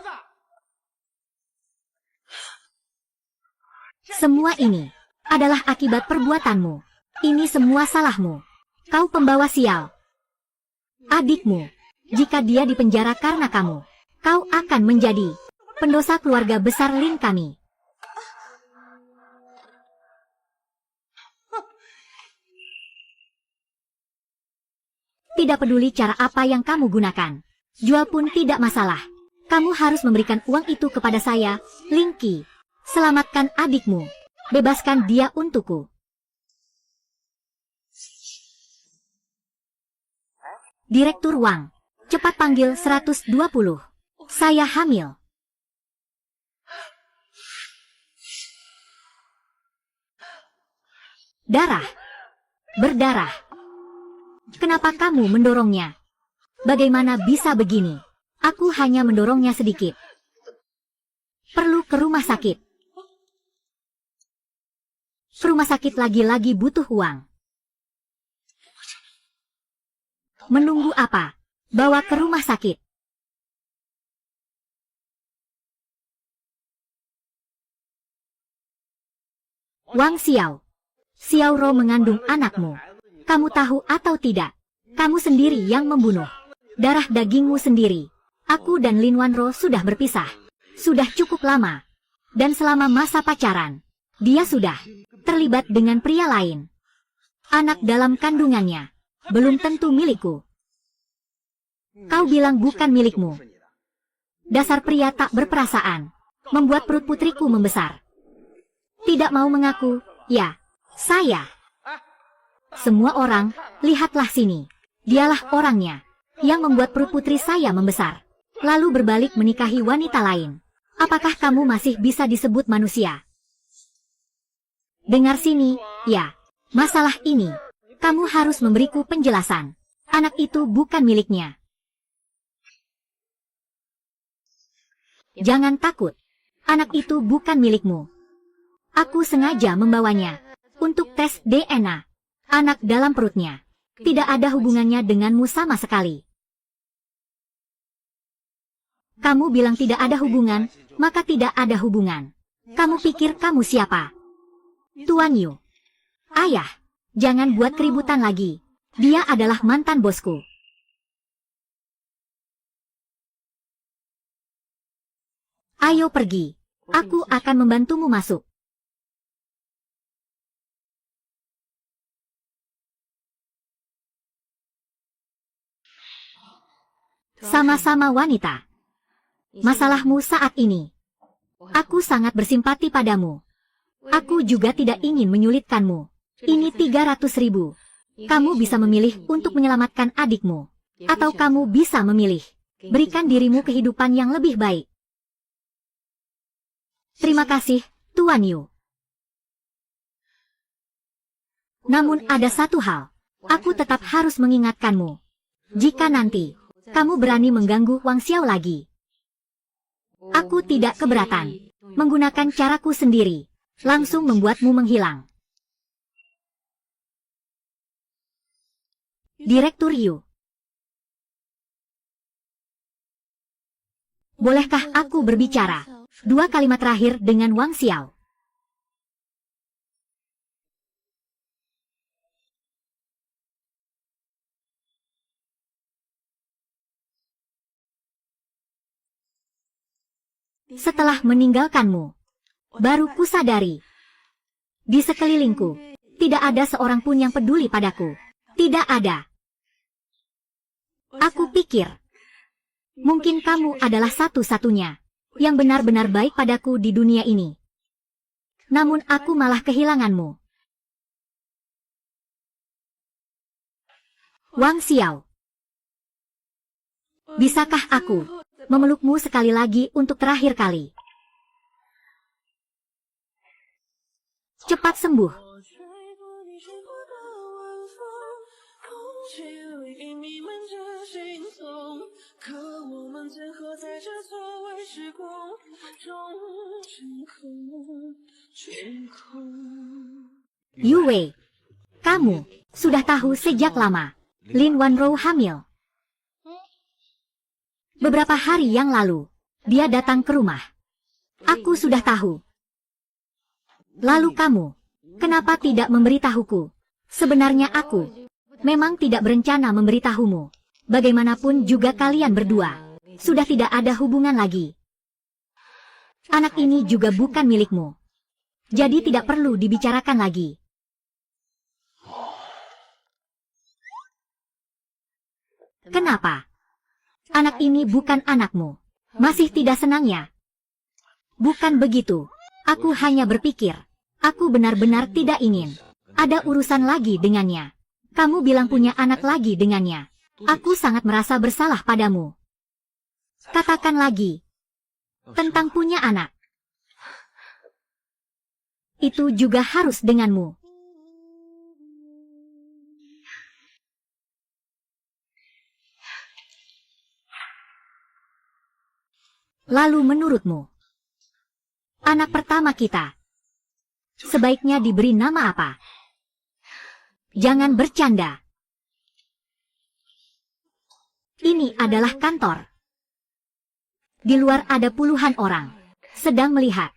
A: Semua ini adalah akibat perbuatanmu. Ini semua salahmu. Kau pembawa sial. Adikmu, jika dia dipenjara karena kamu, kau akan menjadi pendosa keluarga besar Lin kami. Tidak peduli cara apa yang kamu gunakan. Jual pun tidak masalah. Kamu harus memberikan uang itu kepada saya, Lin Qi. Selamatkan adikmu. Bebaskan dia untukku. Direktur Wang, cepat panggil 120. Saya hamil. Darah. Berdarah. Kenapa kamu mendorongnya? Bagaimana bisa begini? Aku hanya mendorongnya sedikit. Perlu ke rumah sakit. Rumah sakit lagi-lagi butuh uang. Menunggu apa? Bawa ke rumah sakit. Wang Xiao. Xiao Ro mengandung anakmu. Kamu tahu atau tidak? Kamu sendiri yang membunuh. Darah dagingmu sendiri. Aku dan Lin Wanro sudah berpisah. Sudah cukup lama. Dan selama masa pacaran, dia sudah terlibat dengan pria lain. Anak dalam kandungannya belum tentu milikku. Kau bilang bukan milikmu. Dasar pria tak berperasaan. Membuat perut putriku membesar. Tidak mau mengaku, ya, saya. Semua orang, lihatlah sini. Dialah orangnya yang membuat perut putri saya membesar. Lalu berbalik menikahi wanita lain. Apakah kamu masih bisa disebut manusia? Dengar sini, ya. Masalah ini, kamu harus memberiku penjelasan. Anak itu bukan miliknya. Jangan takut. Anak itu bukan milikmu. Aku sengaja membawanya untuk tes DNA. Anak dalam perutnya tidak ada hubungannya denganmu sama sekali. Kamu bilang tidak ada hubungan, maka tidak ada hubungan. Kamu pikir kamu siapa? Tuan Yu. Ayah, jangan buat keributan lagi. Dia adalah mantan bosku. Ayo pergi. Aku akan membantumu masuk. Sama-sama wanita. Masalahmu saat ini. Aku sangat bersimpati padamu. Aku juga tidak ingin menyulitkanmu. Ini 300.000. Kamu bisa memilih untuk menyelamatkan adikmu. Atau kamu bisa memilih. Berikan dirimu kehidupan yang lebih baik. Terima kasih, Tuan Yu. Namun ada satu hal. Aku tetap harus mengingatkanmu. Jika nanti kamu berani mengganggu Wang Xiao lagi, aku tidak keberatan. Menggunakan caraku sendiri. Langsung membuatmu menghilang. Direktur Yu. Bolehkah aku berbicara? 2 kalimat terakhir dengan Wang Xiao. Setelah meninggalkanmu, baru kusadari. Di sekelilingku, tidak ada seorang pun yang peduli padaku. Tidak ada. Aku pikir, mungkin kamu adalah satu-satunya yang benar-benar baik padaku di dunia ini. Namun aku malah kehilanganmu. Wang Xiao. Bisakah aku memelukmu sekali lagi untuk terakhir kali? Cepat sembuh. Yu Wei, kamu sudah tahu sejak lama Lin Wanrou hamil. Beberapa hari yang lalu, dia datang ke rumah. Aku sudah tahu. Lalu kamu, kenapa tidak memberitahuku? Sebenarnya aku memang tidak berencana memberitahumu. Bagaimanapun juga kalian berdua sudah tidak ada hubungan lagi. Anak ini juga bukan milikmu. Jadi tidak perlu dibicarakan lagi. Kenapa? Anak ini bukan anakmu. Masih tidak senangnya? Bukan begitu. Aku hanya berpikir, aku benar-benar tidak ingin ada urusan lagi dengannya. Kamu bilang punya anak lagi dengannya. Aku sangat merasa bersalah padamu. Katakan lagi tentang punya anak. Itu juga harus denganmu. Lalu menurutmu, anak pertama kita sebaiknya diberi nama apa? Jangan bercanda. Ini adalah kantor. Di luar ada puluhan orang sedang melihat.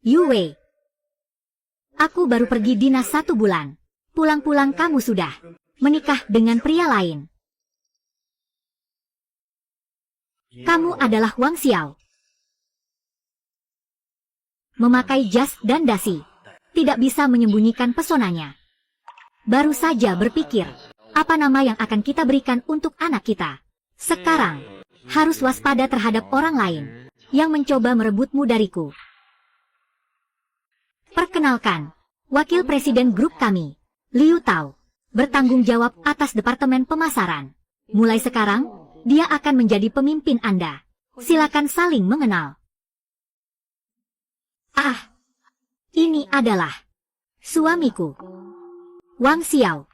A: Yu Wei, aku baru pergi dinas 1 bulan. Pulang-pulang kamu sudah menikah dengan pria lain. Kamu adalah Wang Xiao. Memakai jas dan dasi. Tidak bisa menyembunyikan pesonanya. Baru saja berpikir, apa nama yang akan kita berikan untuk anak kita. Sekarang, harus waspada terhadap orang lain yang mencoba merebutmu dariku. Perkenalkan, Wakil Presiden grup kami, Liu Tao, bertanggung jawab atas Departemen Pemasaran. Mulai sekarang, dia akan menjadi pemimpin Anda. Silakan saling mengenal. Ah, ini adalah suamiku, Wang Xiao.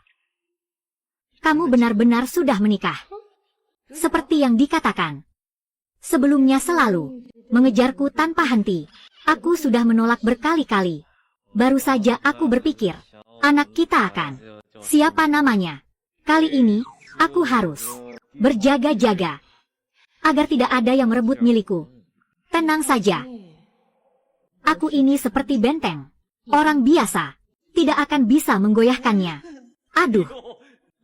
A: Kamu benar-benar sudah menikah. Seperti yang dikatakan. Sebelumnya selalu mengejarku tanpa henti. Aku sudah menolak berkali-kali. Baru saja aku berpikir, Anak kita akan. Siapa namanya? Kali ini, aku harus berjaga-jaga agar tidak ada yang merebut milikku. Tenang saja. Aku ini seperti benteng. Orang biasa tidak akan bisa menggoyahkannya. Aduh.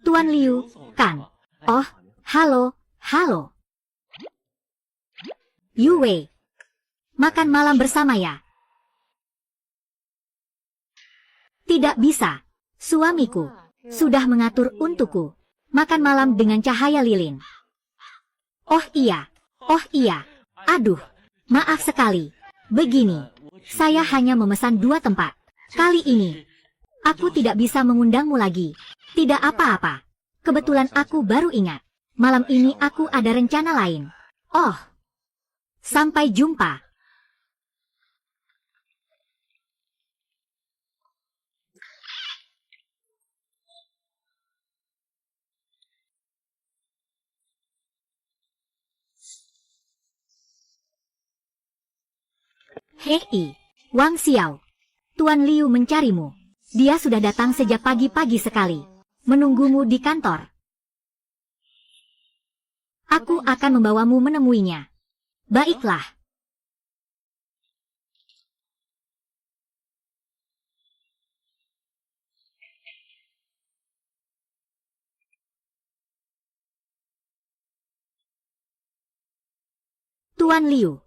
A: Tuan Liu, kan? Oh, halo, halo. Yu Wei. Makan malam bersama ya? Tidak bisa. Suamiku sudah mengatur untukku makan malam dengan cahaya lilin. Oh iya. Oh iya. Aduh. Maaf sekali. Begini. Saya hanya memesan 2 tempat. Kali ini, aku tidak bisa mengundangmu lagi. Tidak apa-apa. Kebetulan aku baru ingat. Malam ini aku ada rencana lain. Oh. Sampai jumpa. Hei, Wang Xiao. Tuan Liu mencarimu. Dia sudah datang sejak pagi-pagi sekali. Menunggumu di kantor. Aku akan membawamu menemuinya. Baiklah. Tuan Liu,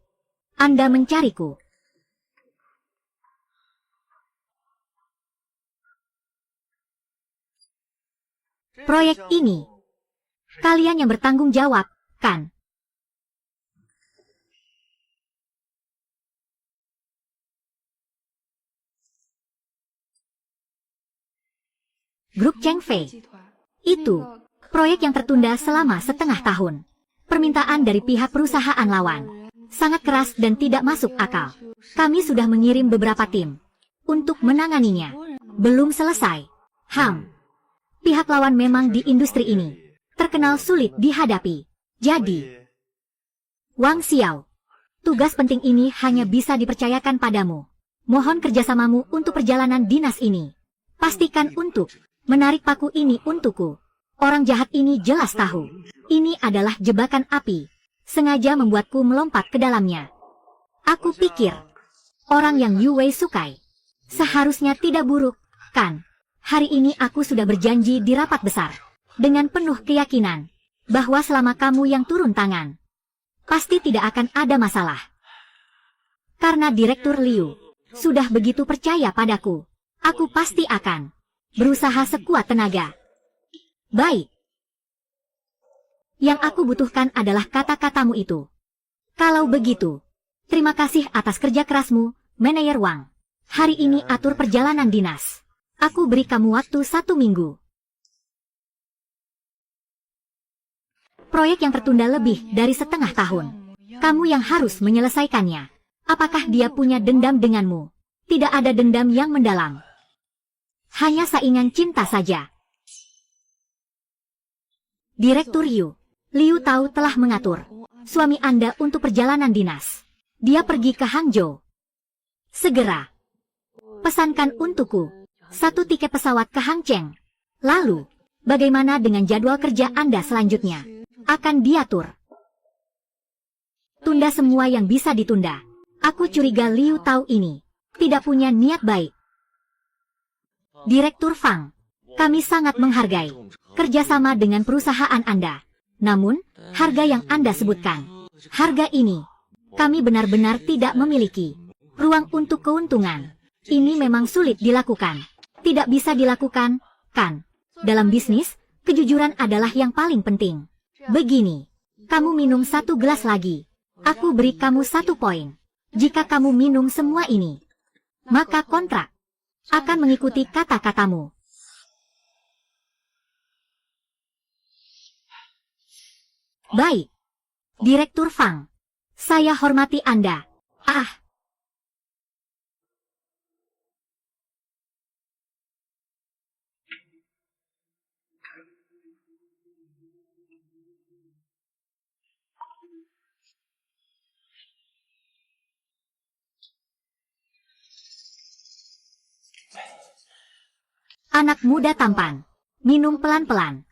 A: Anda mencariku. Proyek ini, kalian yang bertanggung jawab, kan? Grup Cheng Fei. Itu, proyek yang tertunda selama setengah tahun. Permintaan dari pihak perusahaan lawan sangat keras dan tidak masuk akal. Kami sudah mengirim beberapa tim untuk menanganinya. Belum selesai. Pihak lawan memang di industri ini terkenal sulit dihadapi. Jadi, Wang Xiao, tugas penting ini hanya bisa dipercayakan padamu. Mohon kerjasamamu untuk perjalanan dinas ini. Pastikan untuk menarik paku ini untukku. Orang jahat ini jelas tahu. Ini adalah jebakan api. Sengaja membuatku melompat ke dalamnya. Aku pikir, orang yang Yu Wei sukai seharusnya tidak buruk, kan? Hari ini aku sudah berjanji di rapat besar, dengan penuh keyakinan, bahwa selama kamu yang turun tangan, pasti tidak akan ada masalah. Karena Direktur Liu sudah begitu percaya padaku, aku pasti akan berusaha sekuat tenaga. Baik. Yang aku butuhkan adalah kata-katamu itu. Kalau begitu, terima kasih atas kerja kerasmu, Manajer Wang. Hari ini atur perjalanan dinas. Aku beri kamu waktu 1 minggu. Proyek yang tertunda lebih dari setengah tahun. Kamu yang harus menyelesaikannya. Apakah dia punya dendam denganmu? Tidak ada dendam yang mendalam. Hanya saingan cinta saja. Direktur Liu tahu telah mengatur suami Anda untuk perjalanan dinas. Dia pergi ke Hangzhou. Segera. Pesankan untukku 1 tiket pesawat ke Hangzhou. Lalu, bagaimana dengan jadwal kerja Anda selanjutnya? Akan diatur. Tunda semua yang bisa ditunda. Aku curiga Liu tahu ini. Tidak punya niat baik. Direktur Fang, kami sangat menghargai kerjasama dengan perusahaan Anda. Namun, harga yang Anda sebutkan, harga ini, kami benar-benar tidak memiliki ruang untuk keuntungan. Ini memang sulit dilakukan. Tidak bisa dilakukan, kan? Dalam bisnis, kejujuran adalah yang paling penting. Begini, kamu minum 1 gelas lagi. Aku beri kamu 1 poin. Jika kamu minum semua ini, maka kontrak akan mengikuti kata-katamu. Baik. Direktur Fang, saya hormati Anda. Anak muda tampan. Minum pelan-pelan.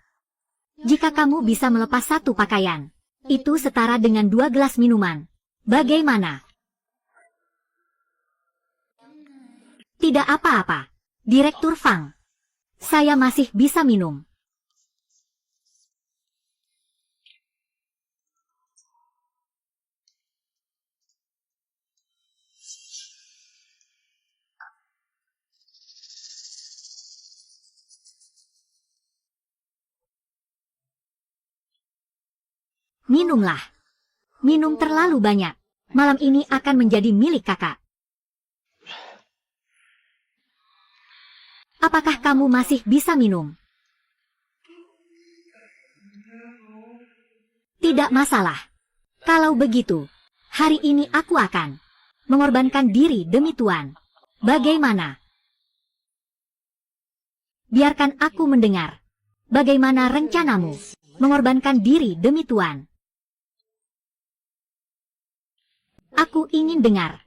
A: Jika kamu bisa melepas satu pakaian, itu setara dengan 2 gelas minuman. Bagaimana? Tidak apa-apa, Direktur Fang. Saya masih bisa minum. Minumlah. Minum terlalu banyak. Malam ini akan menjadi milik kakak. Apakah kamu masih bisa minum? Tidak masalah. Kalau begitu, hari ini aku akan mengorbankan diri demi Tuan. Bagaimana? Biarkan aku mendengar. Bagaimana rencanamu mengorbankan diri demi Tuan? Aku ingin dengar.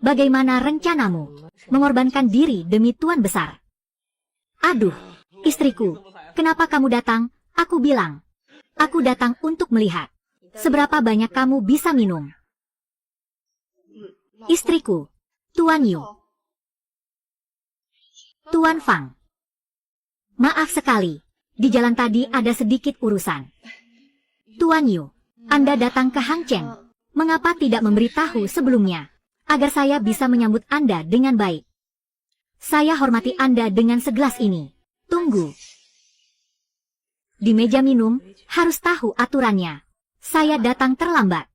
A: Bagaimana rencanamu mengorbankan diri demi Tuan besar? Aduh, istriku, kenapa kamu datang? Aku bilang. Aku datang untuk melihat. Seberapa banyak kamu bisa minum? Istriku, Tuan Yu. Tuan Fang. Maaf sekali, di jalan tadi ada sedikit urusan. Tuan Yu, Anda datang ke Hang Cheng. Mengapa tidak memberitahu sebelumnya, agar saya bisa menyambut Anda dengan baik? Saya hormati Anda dengan segelas ini. Tunggu. Di meja minum, harus tahu aturannya. Saya datang terlambat.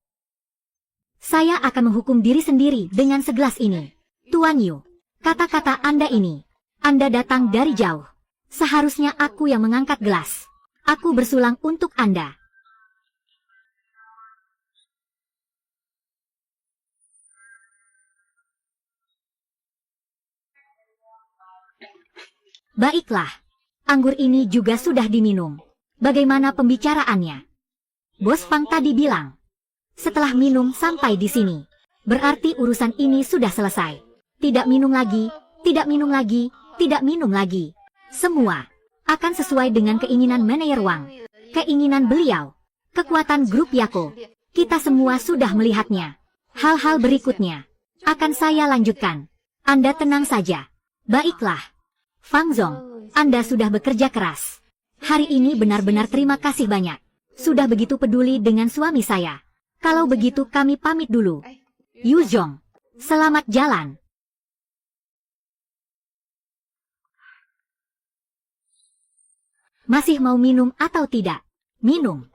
A: Saya akan menghukum diri sendiri dengan segelas ini. Tuan Yu, kata-kata Anda ini. Anda datang dari jauh. Seharusnya aku yang mengangkat gelas. Aku bersulang untuk Anda. Baiklah, anggur ini juga sudah diminum. Bagaimana pembicaraannya? Bos Fang tadi bilang, setelah minum sampai di sini, berarti urusan ini sudah selesai. Tidak minum lagi, tidak minum lagi, tidak minum lagi. Semua akan sesuai dengan keinginan manajer Wang, keinginan beliau, kekuatan grup Yako. Kita semua sudah melihatnya. Hal-hal berikutnya akan saya lanjutkan. Anda tenang saja. Baiklah. Fang Zong, Anda sudah bekerja keras. Hari ini benar-benar terima kasih banyak. Sudah begitu peduli dengan suami saya. Kalau begitu kami pamit dulu. Yu Zhong, selamat jalan. Masih mau minum atau tidak? Minum.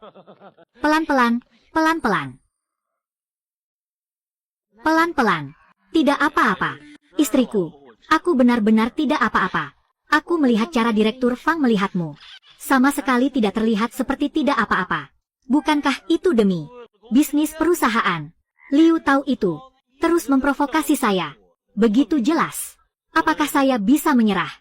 A: Pelan-pelan, pelan-pelan. Pelan-pelan. Tidak apa-apa. Istriku, aku benar-benar tidak apa-apa. Aku melihat cara Direktur Fang melihatmu. Sama sekali tidak terlihat seperti tidak apa-apa. Bukankah itu demi bisnis perusahaan? Liu tahu itu. Terus memprovokasi saya. Begitu jelas. Apakah saya bisa menyerah?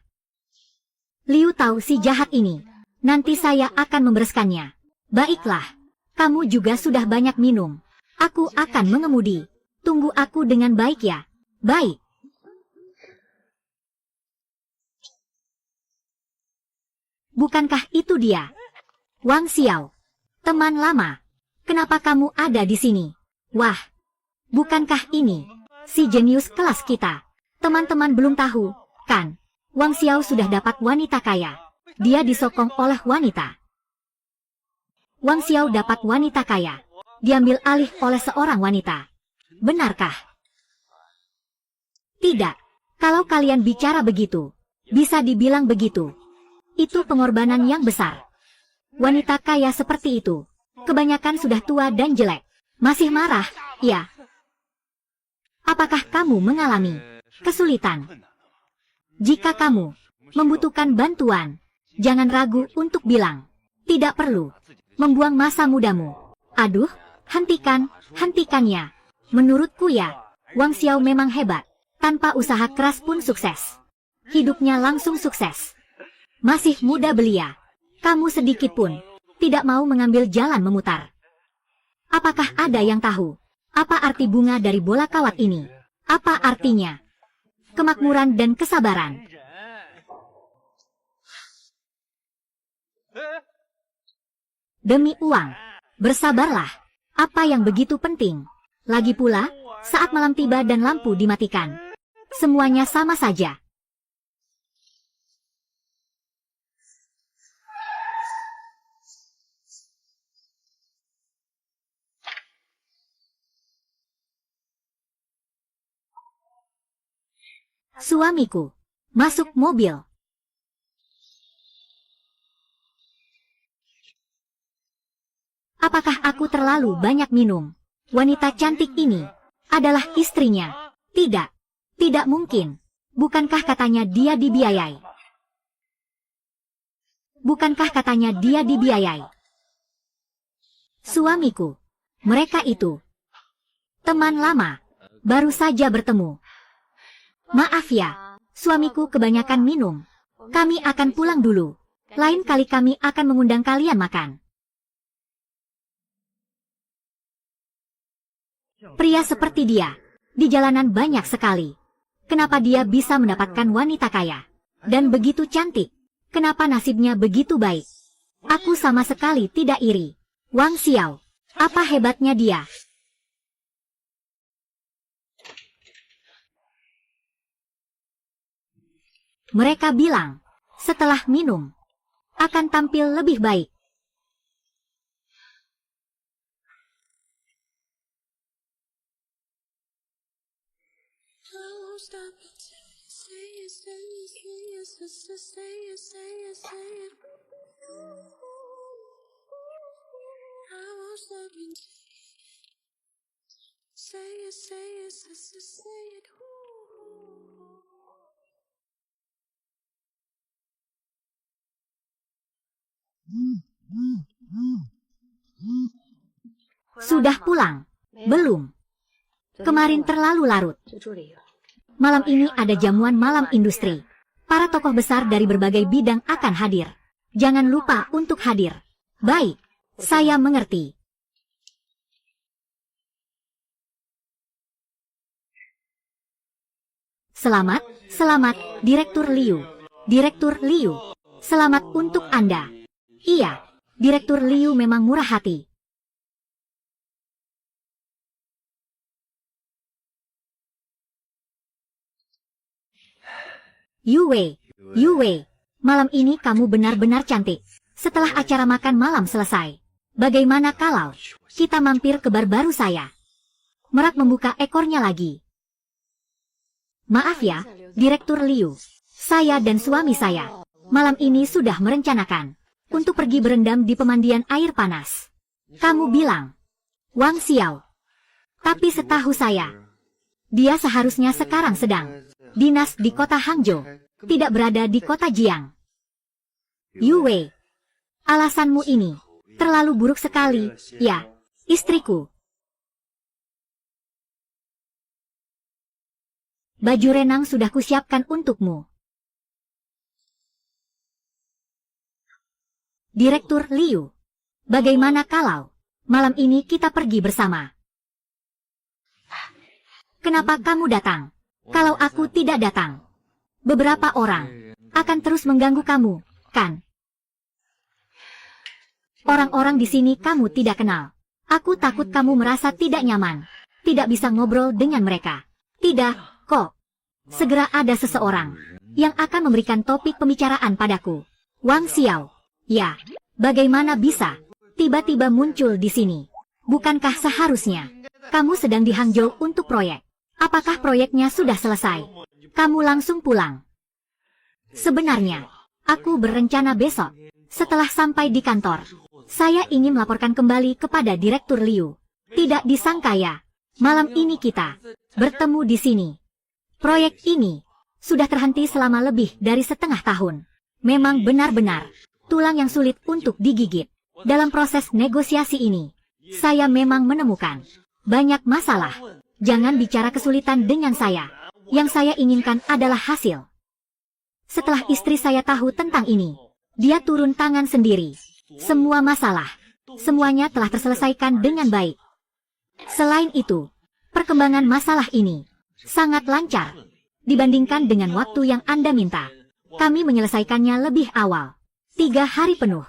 A: Liu tahu si jahat ini. Nanti saya akan membereskannya. Baiklah. Kamu juga sudah banyak minum. Aku akan mengemudi. Tunggu aku dengan baik ya. Baik. Bukankah itu dia? Wang Xiao. Teman lama. Kenapa kamu ada di sini? Wah. Bukankah ini si jenius kelas kita? Teman-teman belum tahu, kan? Wang Xiao sudah dapat wanita kaya. Dia disokong oleh wanita. Wang Xiao dapat wanita kaya. Diambil alih oleh seorang wanita. Benarkah? Tidak. Kalau kalian bicara begitu, bisa dibilang begitu. Itu pengorbanan yang besar. Wanita kaya seperti itu, kebanyakan sudah tua dan jelek. Masih marah, ya? Apakah kamu mengalami kesulitan? Jika kamu membutuhkan bantuan, jangan ragu untuk bilang. Tidak perlu membuang masa mudamu. Aduh, hentikannya. Menurutku ya, Wang Xiao memang hebat. Tanpa usaha keras pun sukses. Hidupnya langsung sukses. Masih muda belia. Kamu sedikit pun tidak mau mengambil jalan memutar. Apakah ada yang tahu? Apa arti bunga dari bola kawat ini? Apa artinya? Kemakmuran dan kesabaran. Demi uang. Bersabarlah. Apa yang begitu penting? Lagi pula, saat malam tiba dan lampu dimatikan. Semuanya sama saja. Suamiku. Masuk mobil. Apakah aku terlalu banyak minum? Wanita cantik ini adalah istrinya. Tidak. Tidak mungkin. Bukankah katanya dia dibiayai? Bukankah katanya dia dibiayai? Suamiku. Mereka itu teman lama. Baru saja bertemu. Maaf ya. Suamiku kebanyakan minum. Kami akan pulang dulu. Lain kali kami akan mengundang kalian makan. Pria seperti dia, di jalanan banyak sekali. Kenapa dia bisa mendapatkan wanita kaya? Dan begitu cantik. Kenapa nasibnya begitu baik? Aku sama sekali tidak iri. Wang Xiao, apa hebatnya dia? Mereka bilang, setelah minum, akan tampil lebih baik. Sudah pulang? Belum. Kemarin terlalu larut. Malam ini ada jamuan malam industri. Para tokoh besar dari berbagai bidang akan hadir. Jangan lupa untuk hadir. Baik, saya mengerti. Selamat, Direktur Liu. Direktur Liu, selamat untuk Anda. Iya, Direktur Liu memang murah hati. Yue, malam ini kamu benar-benar cantik. Setelah acara makan malam selesai, bagaimana kalau kita mampir ke bar baru saya? Merak membuka ekornya lagi. Maaf ya, Direktur Liu. Saya dan suami saya, malam ini sudah merencanakan untuk pergi berendam di pemandian air panas. Kamu bilang, Wang Xiao. Tapi setahu saya, dia seharusnya sekarang sedang dinas di kota Hangzhou, tidak berada di kota Jiang. Yue, alasanmu ini terlalu buruk sekali, ya, istriku. Baju renang sudah kusiapkan untukmu. Direktur Liu, bagaimana kalau malam ini kita pergi bersama? Kenapa kamu datang? Kalau aku tidak datang, beberapa orang akan terus mengganggu kamu, kan? Orang-orang di sini kamu tidak kenal. Aku takut kamu merasa tidak nyaman, tidak bisa ngobrol dengan mereka. Tidak, kok. Segera ada seseorang yang akan memberikan topik pembicaraan padaku. Wang Xiao. Ya, bagaimana bisa tiba-tiba muncul di sini? Bukankah seharusnya kamu sedang di Hangzhou untuk proyek? Apakah proyeknya sudah selesai? Kamu langsung pulang. Sebenarnya, aku berencana besok, setelah sampai di kantor, saya ingin melaporkan kembali kepada Direktur Liu. Tidak disangka ya, malam ini kita bertemu di sini. Proyek ini sudah terhenti selama lebih dari setengah tahun. Memang benar-benar tulang yang sulit untuk digigit. Dalam proses negosiasi ini, saya memang menemukan banyak masalah. Jangan bicara kesulitan dengan saya. Yang saya inginkan adalah hasil. Setelah istri saya tahu tentang ini, dia turun tangan sendiri. Semua masalah, semuanya telah terselesaikan dengan baik. Selain itu, perkembangan masalah ini sangat lancar. Dibandingkan dengan waktu yang Anda minta, kami menyelesaikannya lebih awal. 3 hari penuh.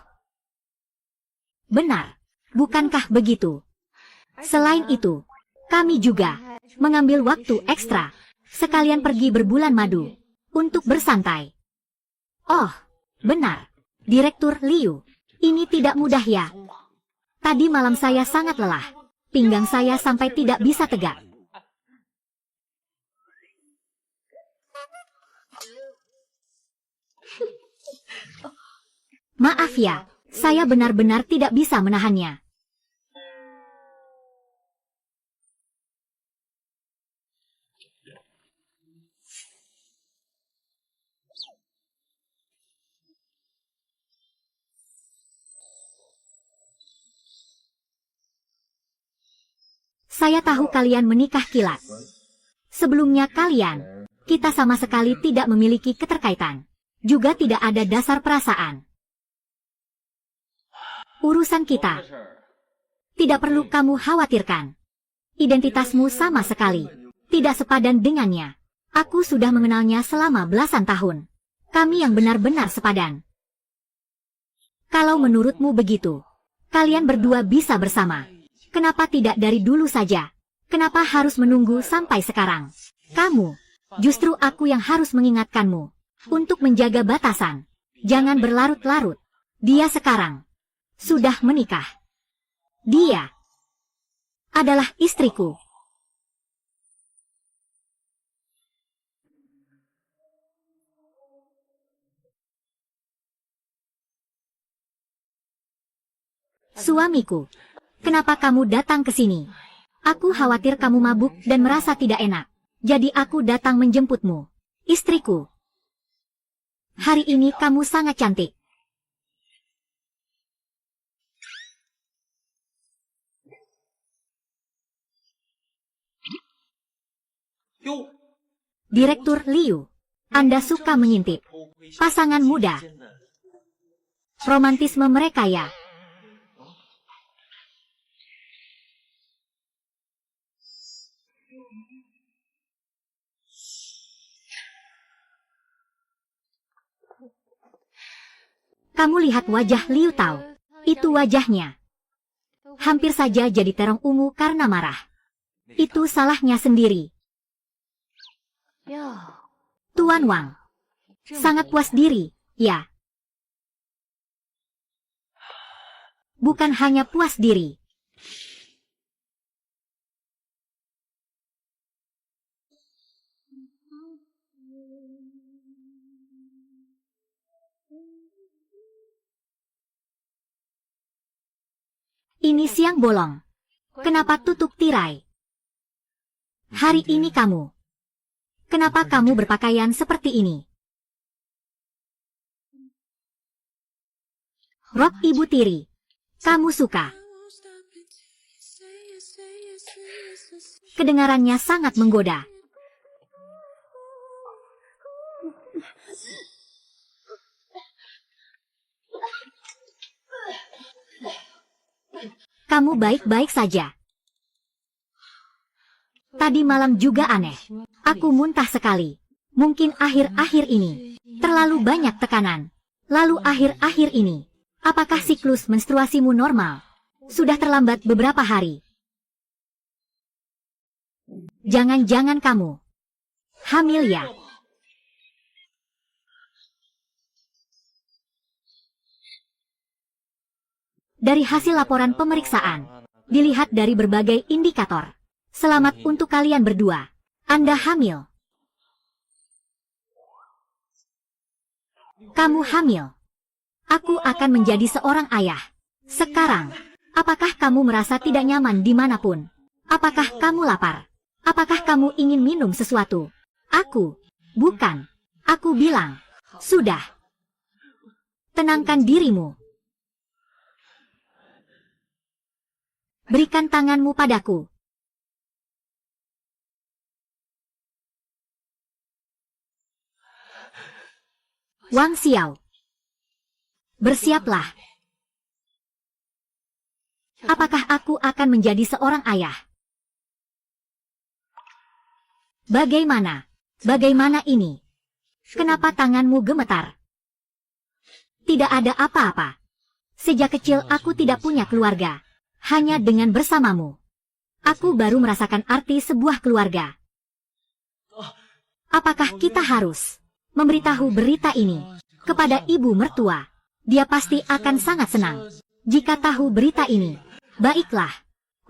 A: Benar, bukankah begitu? Selain itu, kami juga mengambil waktu ekstra, sekalian pergi berbulan madu, untuk bersantai. Oh, benar, Direktur Liu, ini tidak mudah ya. Tadi malam saya sangat lelah, pinggang saya sampai tidak bisa tegak. Maaf ya, saya benar-benar tidak bisa menahannya. Saya tahu kalian menikah kilat. Sebelumnya kita sama sekali tidak memiliki keterkaitan. Juga tidak ada dasar perasaan. Urusan kita. Tidak perlu kamu khawatirkan. Identitasmu sama sekali tidak sepadan dengannya. Aku sudah mengenalnya selama belasan tahun. Kami yang benar-benar sepadan. Kalau menurutmu begitu, kalian berdua bisa bersama. Kenapa tidak dari dulu saja? Kenapa harus menunggu sampai sekarang? Kamu, justru aku yang harus mengingatkanmu untuk menjaga batasan. Jangan berlarut-larut. Dia sekarang sudah menikah. Dia adalah istriku. Suamiku, kenapa kamu datang ke sini? Aku khawatir kamu mabuk dan merasa tidak enak. Jadi aku datang menjemputmu. Istriku. Hari ini kamu sangat cantik. Direktur Liu, Anda suka mengintip pasangan muda. Romantisme mereka ya. Kamu lihat wajah Liu Tao. Itu wajahnya. Hampir saja jadi terong ungu karena marah. Itu salahnya sendiri. Tuan Wang. Sangat puas diri, ya. Bukan hanya puas diri. Ini siang bolong. Kenapa tutup tirai? Hari ini kamu. Kenapa kamu berpakaian seperti ini? Rok ibu tiri. Kamu suka. Kedengarannya sangat menggoda. Kamu baik-baik saja. Tadi malam juga aneh. Aku muntah sekali. Mungkin akhir-akhir ini terlalu banyak tekanan. Lalu akhir-akhir ini, apakah siklus menstruasimu normal? Sudah terlambat beberapa hari. Jangan-jangan kamu hamil ya? Dari hasil laporan pemeriksaan, dilihat dari berbagai indikator. Selamat untuk kalian berdua. Anda hamil. Kamu hamil. Aku akan menjadi seorang ayah. Sekarang, apakah kamu merasa tidak nyaman dimanapun? Apakah kamu lapar? Apakah kamu ingin minum sesuatu? Aku. Bukan. Aku bilang. Sudah. Tenangkan dirimu. Berikan tanganmu padaku. Wang Xiao. Bersiaplah. Apakah aku akan menjadi seorang ayah? Bagaimana? Bagaimana ini? Kenapa tanganmu gemetar? Tidak ada apa-apa. Sejak kecil aku tidak punya keluarga. Hanya dengan bersamamu, aku baru merasakan arti sebuah keluarga. Apakah kita harus memberitahu berita ini kepada ibu mertua? Dia pasti akan sangat senang jika tahu berita ini. Baiklah,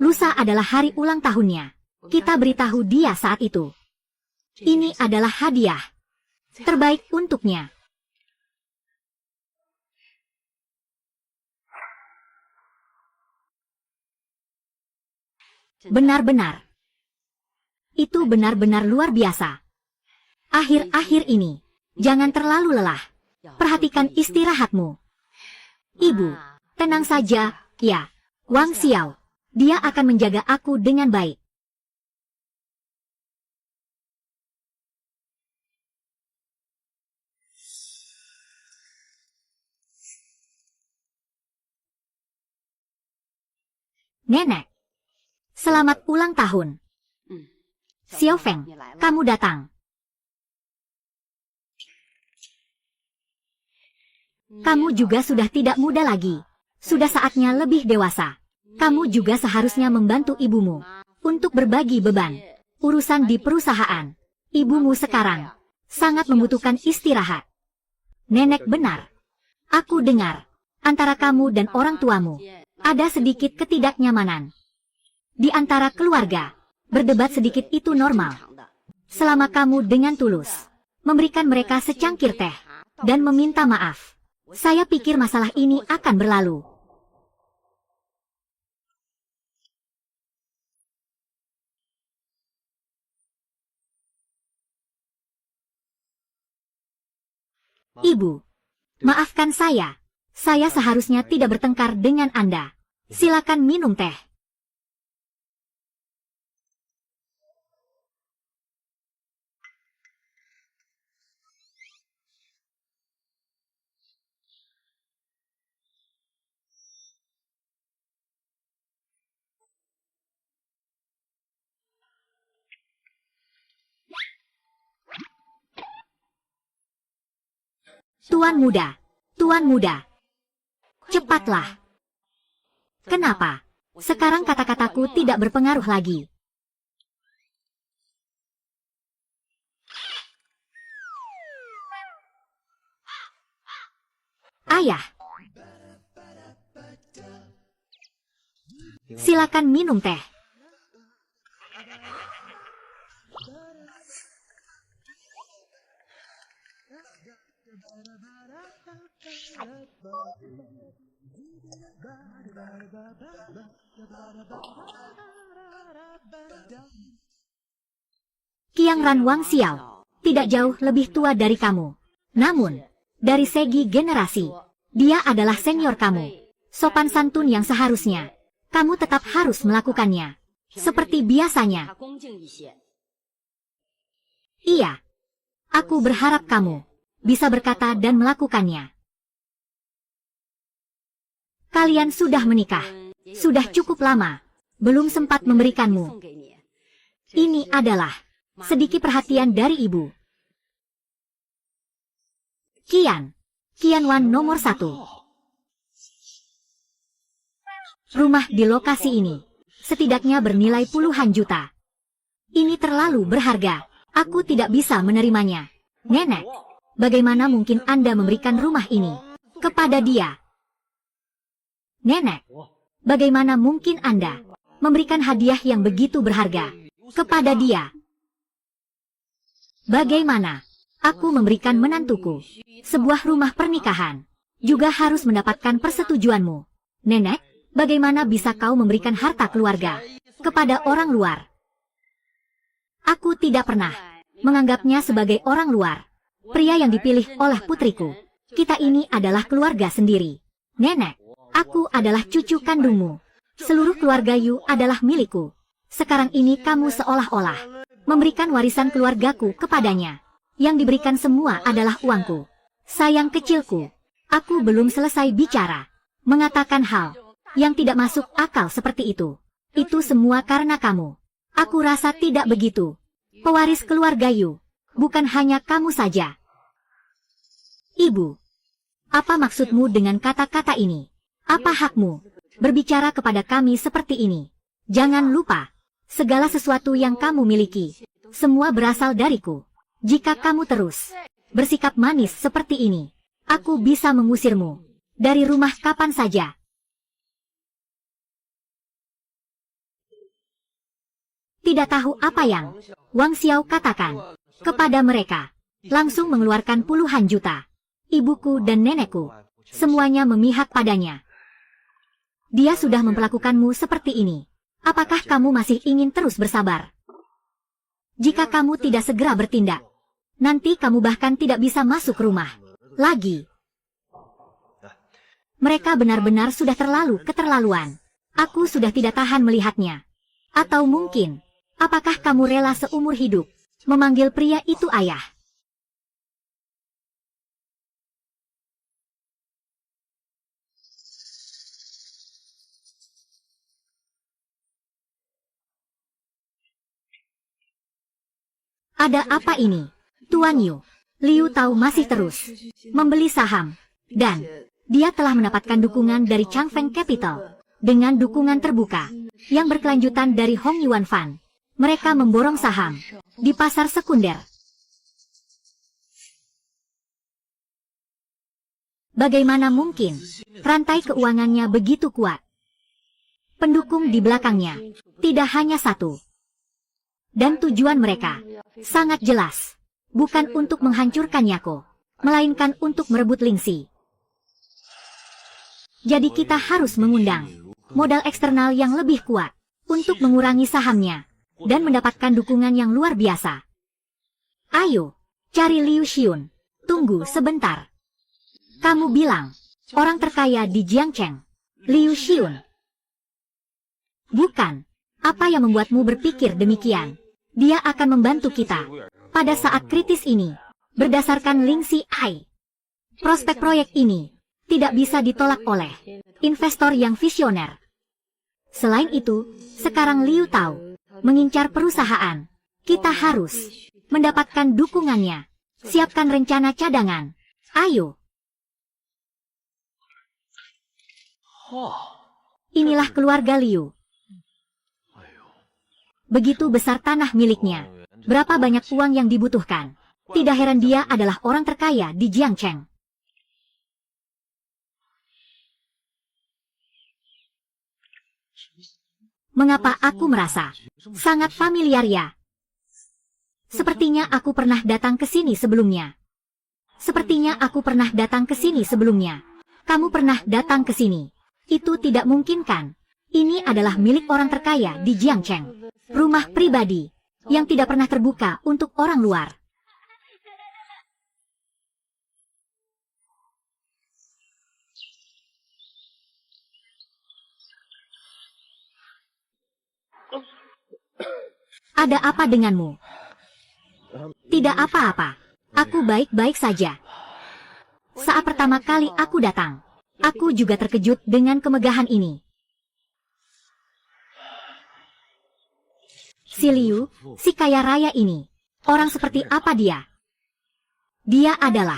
A: lusa adalah hari ulang tahunnya. Kita beritahu dia saat itu. Ini adalah hadiah terbaik untuknya. Benar-benar. Itu benar-benar luar biasa. Akhir-akhir ini, jangan terlalu lelah. Perhatikan istirahatmu. Ibu, tenang saja, ya. Wang Xiao, dia akan menjaga aku dengan baik. Nenek, selamat ulang tahun. Xiao Feng, kamu datang. Kamu juga sudah tidak muda lagi. Sudah saatnya lebih dewasa. Kamu juga seharusnya membantu ibumu untuk berbagi beban urusan di perusahaan. Ibumu sekarang sangat membutuhkan istirahat. Nenek benar. Aku dengar antara kamu dan orang tuamu ada sedikit ketidaknyamanan. Di antara keluarga, berdebat sedikit itu normal. Selama kamu dengan tulus memberikan mereka secangkir teh dan meminta maaf, saya pikir masalah ini akan berlalu. Ibu, maafkan saya. Saya seharusnya tidak bertengkar dengan Anda. Silakan minum teh. Tuan muda, cepatlah. Kenapa? Sekarang kata-kataku tidak berpengaruh lagi. Ayah, silakan minum teh. Qiangran Wang Xiao tidak jauh lebih tua dari kamu. Namun, dari segi generasi, dia adalah senior kamu. Sopan santun yang seharusnya, kamu tetap harus melakukannya. Seperti biasanya. Iya, aku berharap kamu bisa berkata dan melakukannya. Kalian sudah menikah. Sudah cukup lama. Belum sempat memberikanmu. Ini adalah sedikit perhatian dari ibu. Qianwan nomor 1. Rumah di lokasi ini setidaknya bernilai puluhan juta. Ini terlalu berharga. Aku tidak bisa menerimanya. Nenek, bagaimana mungkin Anda memberikan rumah ini kepada dia? Nenek, bagaimana mungkin Anda memberikan hadiah yang begitu berharga kepada dia? Bagaimana aku memberikan menantuku sebuah rumah pernikahan juga harus mendapatkan persetujuanmu? Nenek, bagaimana bisa kau memberikan harta keluarga kepada orang luar? Aku tidak pernah menganggapnya sebagai orang luar. Pria yang dipilih oleh putriku. Kita ini adalah keluarga sendiri. Nenek, aku adalah cucu kandungmu. Seluruh keluarga Yu adalah milikku. Sekarang ini kamu seolah-olah memberikan warisan keluargaku kepadanya. Yang diberikan semua adalah uangku. Sayang kecilku, aku belum selesai bicara. Mengatakan hal yang tidak masuk akal seperti itu. Itu semua karena kamu. Aku rasa tidak begitu. Pewaris keluarga Yu, bukan hanya kamu saja. Ibu, apa maksudmu dengan kata-kata ini? Apa hakmu berbicara kepada kami seperti ini? Jangan lupa, segala sesuatu yang kamu miliki, semua berasal dariku. Jika kamu terus bersikap manis seperti ini, aku bisa mengusirmu dari rumah kapan saja. Tidak tahu apa yang Wang Xiao katakan kepada mereka. Langsung mengeluarkan puluhan juta. Ibuku dan nenekku, semuanya memihak padanya. Dia sudah memperlakukanmu seperti ini. Apakah kamu masih ingin terus bersabar? Jika kamu tidak segera bertindak, nanti kamu bahkan tidak bisa masuk rumah lagi. Mereka benar-benar sudah terlalu keterlaluan. Aku sudah tidak tahan melihatnya. Atau mungkin, apakah kamu rela seumur hidup memanggil pria itu ayah? Ada apa ini? Tuan Yu, Liu Tao masih terus membeli saham, dan dia telah mendapatkan dukungan dari Changfeng Capital dengan dukungan terbuka yang berkelanjutan dari Hong Yuan Fan. Mereka memborong saham di pasar sekunder. Bagaimana mungkin rantai keuangannya begitu kuat? Pendukung di belakangnya tidak hanya satu. Dan tujuan mereka sangat jelas. Bukan untuk menghancurkan Yako, melainkan untuk merebut Lingxi. Jadi kita harus mengundang modal eksternal yang lebih kuat untuk mengurangi sahamnya dan mendapatkan dukungan yang luar biasa. Ayo, cari Liu Xiun. Tunggu sebentar. Kamu bilang, orang terkaya di Jiangcheng, Liu Xiun. Bukan. Apa yang membuatmu berpikir demikian? Dia akan membantu kita pada saat kritis ini, berdasarkan Lingxi Ai. Prospek proyek ini tidak bisa ditolak oleh investor yang visioner. Selain itu, sekarang Liu Tao mengincar perusahaan. Kita harus mendapatkan dukungannya. Siapkan rencana cadangan. Ayo. Inilah keluarga Liu. Begitu besar tanah miliknya. Berapa banyak uang yang dibutuhkan. Tidak heran dia adalah orang terkaya di Jiangcheng. Mengapa aku merasa sangat familiar ya? Sepertinya aku pernah datang ke sini sebelumnya. Sepertinya aku pernah datang ke sini sebelumnya. Kamu pernah datang ke sini. Itu tidak mungkin kan? Ini adalah milik orang terkaya di Jiangcheng. Rumah pribadi yang tidak pernah terbuka untuk orang luar. Ada apa denganmu? Tidak apa-apa. Aku baik-baik saja. Saat pertama kali aku datang, aku juga terkejut dengan kemegahan ini. Si Liu, si kaya raya ini, orang seperti apa dia? Dia adalah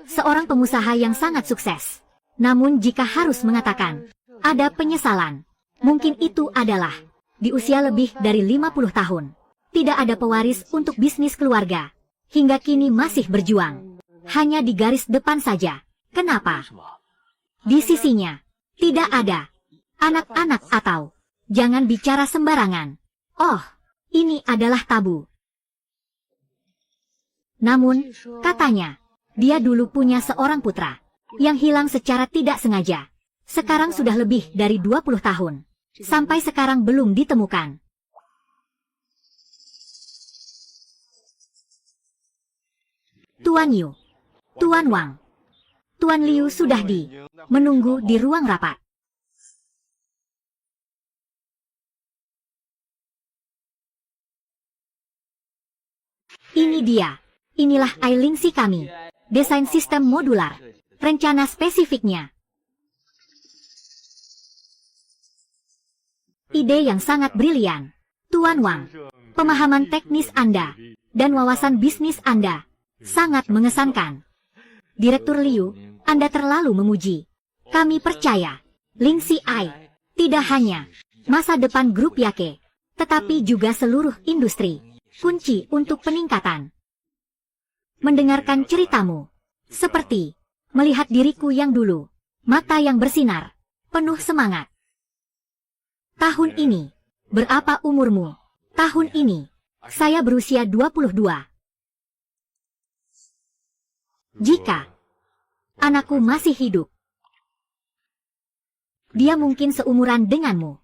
A: seorang pengusaha yang sangat sukses. Namun jika harus mengatakan, ada penyesalan. Mungkin itu adalah di usia lebih dari 50 tahun. Tidak ada pewaris untuk bisnis keluarga. Hingga kini masih berjuang. Hanya di garis depan saja. Kenapa? Di sisinya, tidak ada anak-anak atau jangan bicara sembarangan. Oh, ini adalah tabu. Namun, katanya, dia dulu punya seorang putra yang hilang secara tidak sengaja. Sekarang sudah lebih dari 20 tahun. Sampai sekarang belum ditemukan. Tuan Yu, Tuan Wang, Tuan Liu sudah menunggu di ruang rapat. Ini dia. Inilah Lingxi kami. Desain sistem modular. Rencana spesifiknya. Ide yang sangat brilian. Tuan Wang, pemahaman teknis Anda dan wawasan bisnis Anda sangat mengesankan. Direktur Liu, Anda terlalu memuji. Kami percaya Ling Si Ai, tidak hanya masa depan grup Yake, tetapi juga seluruh industri, kunci untuk peningkatan. Mendengarkan ceritamu, seperti melihat diriku yang dulu, mata yang bersinar, penuh semangat. Tahun ini, berapa umurmu? Tahun ini, saya berusia 22. Jika anakku masih hidup, dia mungkin seumuran denganmu.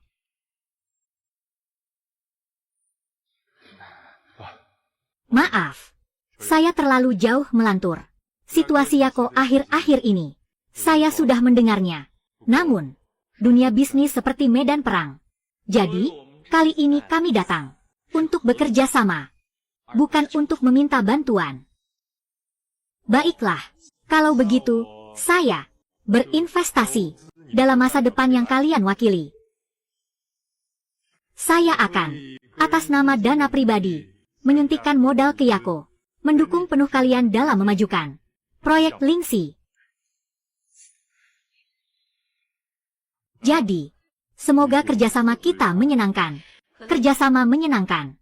A: Maaf, saya terlalu jauh melantur. Situasi Yako akhir-akhir ini, saya sudah mendengarnya. Namun, dunia bisnis seperti medan perang. Jadi, kali ini kami datang untuk bekerja sama, bukan untuk meminta bantuan. Baiklah, kalau begitu, saya berinvestasi dalam masa depan yang kalian wakili. Saya akan, atas nama dana pribadi, menyuntikkan modal ke Yako, mendukung penuh kalian dalam memajukan proyek Ling Si. Jadi, semoga kerjasama kita menyenangkan. Kerjasama menyenangkan.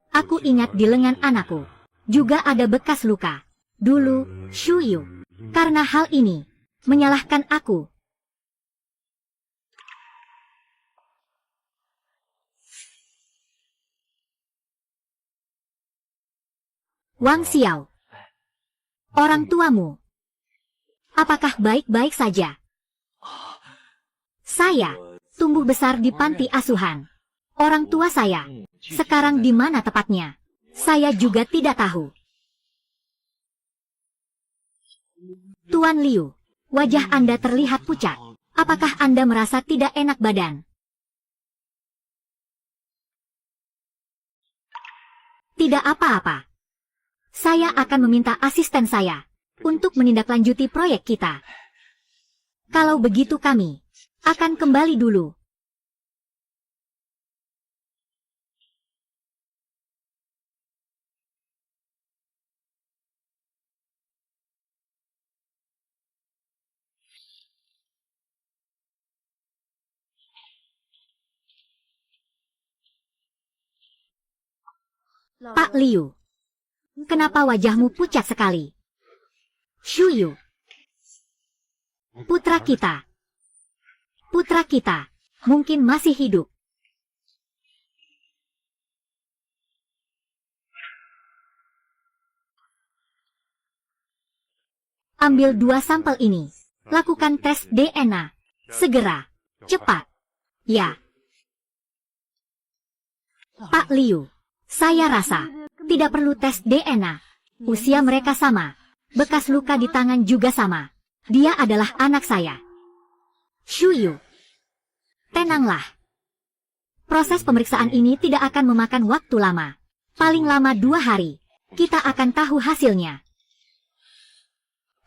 A: Aku ingat di lengan anakku juga ada bekas luka. Dulu, Shuyu. Karena hal ini, menyalahkan aku. Wang Xiao. Orang tuamu. Apakah baik-baik saja? Saya tumbuh besar di panti asuhan. Orang tua saya sekarang di mana tepatnya? Saya juga tidak tahu. Tuan Liu, wajah Anda terlihat pucat. Apakah Anda merasa tidak enak badan? Tidak apa-apa. Saya akan meminta asisten saya untuk menindaklanjuti proyek kita. Kalau begitu kami akan kembali dulu. Pak Liu, kenapa wajahmu pucat sekali? Shuyu, putra kita mungkin masih hidup. Ambil 2 sampel ini. Lakukan tes DNA. Segera. Cepat. Ya. Pak Liu, saya rasa tidak perlu tes DNA. Usia mereka sama. Bekas luka di tangan juga sama. Dia adalah anak saya. Shuyu, tenanglah. Proses pemeriksaan ini tidak akan memakan waktu lama. Paling lama 2 hari. Kita akan tahu hasilnya.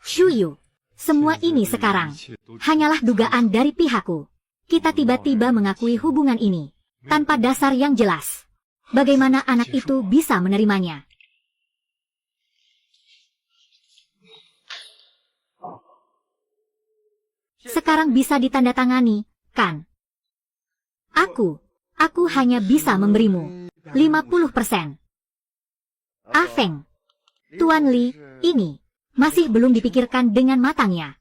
A: Shuyu, semua ini sekarang hanyalah dugaan dari pihakku. Kita tiba-tiba mengakui hubungan ini tanpa dasar yang jelas. Bagaimana anak itu bisa menerimanya? Sekarang bisa ditandatangani, kan? Aku hanya bisa memberimu 50%. Afeng, Tuan Li, ini masih belum dipikirkan dengan matangnya.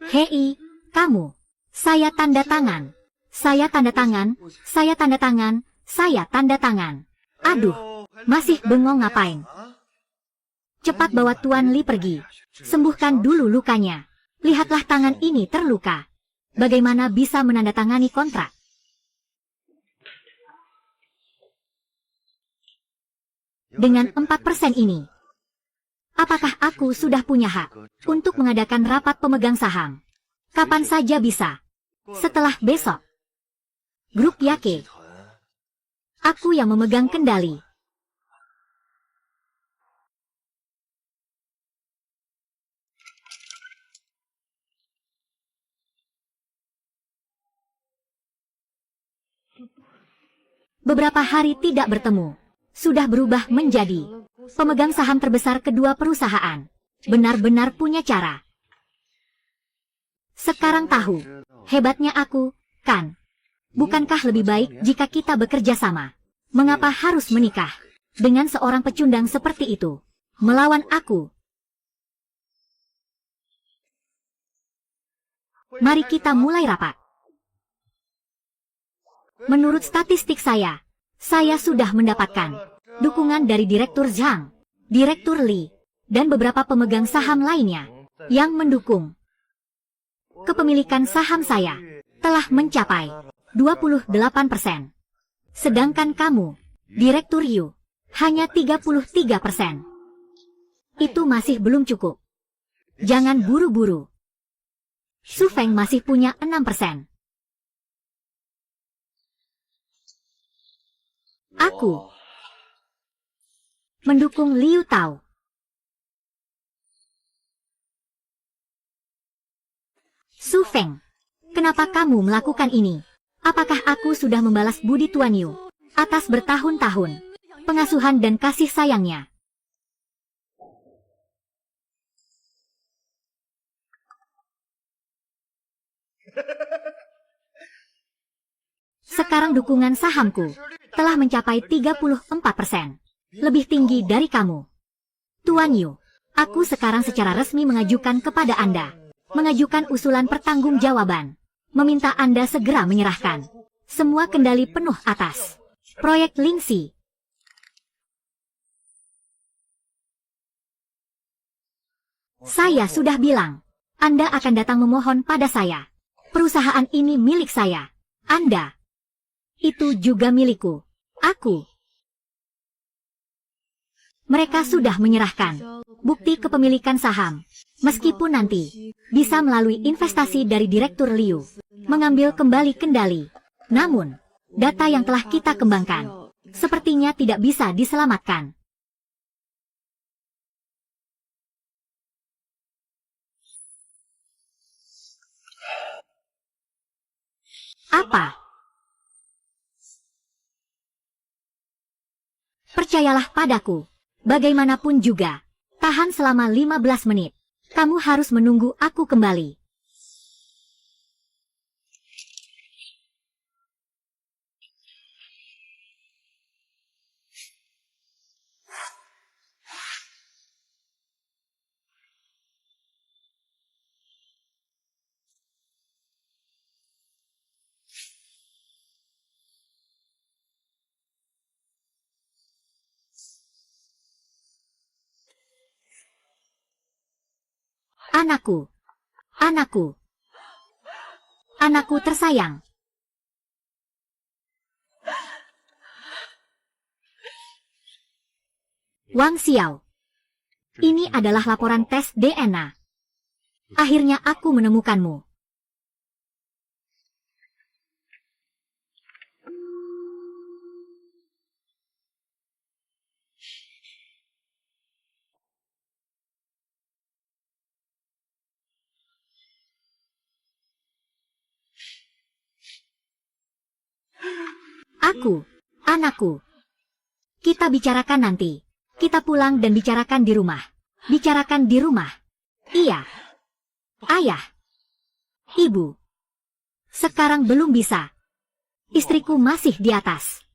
A: Hei, kamu, saya tanda tangan. Saya tanda tangan, saya tanda tangan, saya tanda tangan. Aduh, masih bengong ngapain? Cepat bawa Tuan Li pergi. Sembuhkan dulu lukanya. Lihatlah tangan ini terluka. Bagaimana bisa menandatangani kontrak? Dengan 4% ini, apakah aku sudah punya hak untuk mengadakan rapat pemegang saham? Kapan saja bisa. Setelah besok. Grup Yake. Aku yang memegang kendali. Beberapa hari tidak bertemu, sudah berubah menjadi pemegang saham terbesar kedua perusahaan. Benar-benar punya cara. Sekarang tahu, hebatnya aku, kan? Bukankah lebih baik jika kita bekerja sama? Mengapa harus menikah dengan seorang pecundang seperti itu? Melawan aku. Mari kita mulai rapat. Menurut statistik saya sudah mendapatkan dukungan dari Direktur Zhang, Direktur Li, dan beberapa pemegang saham lainnya yang mendukung. Kepemilikan saham saya telah mencapai 28%. Sedangkan kamu, Direktur Yu, hanya 33%. Itu masih belum cukup. Jangan buru-buru. Su Feng masih punya 6%. Aku mendukung Liu Tao. Su Feng, kenapa kamu melakukan ini? Apakah aku sudah membalas budi Tuan Yu atas bertahun-tahun pengasuhan dan kasih sayangnya? Sekarang dukungan sahamku telah mencapai 34%. Lebih tinggi dari kamu. Tuan Yu, aku sekarang secara resmi mengajukan kepada Anda. Mengajukan usulan pertanggungjawaban. Meminta Anda segera menyerahkan semua kendali penuh atas proyek Lingxi. Saya sudah bilang, Anda akan datang memohon pada saya. Perusahaan ini milik saya. Anda. Itu juga milikku. Aku. Mereka sudah menyerahkan bukti kepemilikan saham. Meskipun nanti bisa melalui investasi dari Direktur Liu mengambil kembali kendali. Namun, data yang telah kita kembangkan sepertinya tidak bisa diselamatkan. Apa? Percayalah padaku. Bagaimanapun juga, tahan selama 15 menit. Kamu harus menunggu aku kembali. Anakku. Anakku. Anakku tersayang. Wang Xiao. Ini adalah laporan tes DNA. Akhirnya aku menemukanmu. Aku, anakku. Kita bicarakan nanti. Kita pulang dan bicarakan di rumah. Bicarakan di rumah. Iya. Ayah. Ibu. Sekarang belum bisa. Istriku masih di atas.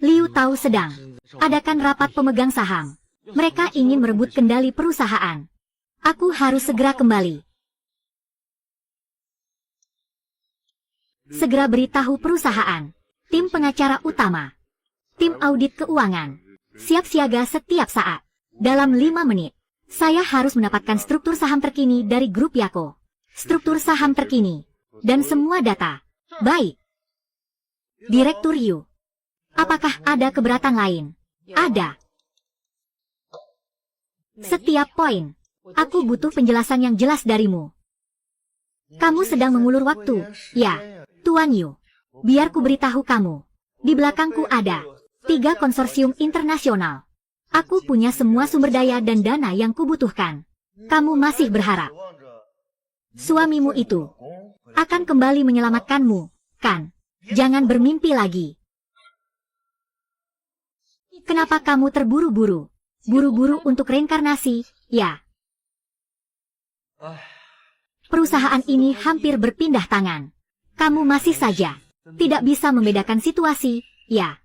A: Liu Tao sedang adakan rapat pemegang saham. Mereka ingin merebut kendali perusahaan. Aku harus segera kembali. Segera beritahu perusahaan, tim pengacara utama, tim audit keuangan, siap siaga setiap saat. Dalam 5 menit, saya harus mendapatkan struktur saham terkini dari grup Yako. Struktur saham terkini, dan semua data. Baik. Direktur Yu, apakah ada keberatan lain? Ada. Setiap poin, aku butuh penjelasan yang jelas darimu. Kamu sedang mengulur waktu, ya? Tuan Yu, biar ku beritahu kamu. Di belakangku ada 3 konsorsium internasional. Aku punya semua sumber daya dan dana yang kubutuhkan. Kamu masih berharap suamimu itu akan kembali menyelamatkanmu, kan? Jangan bermimpi lagi. Kenapa kamu terburu-buru? Buru-buru untuk reinkarnasi, ya? Perusahaan ini hampir berpindah tangan. Kamu masih saja tidak bisa membedakan situasi, ya?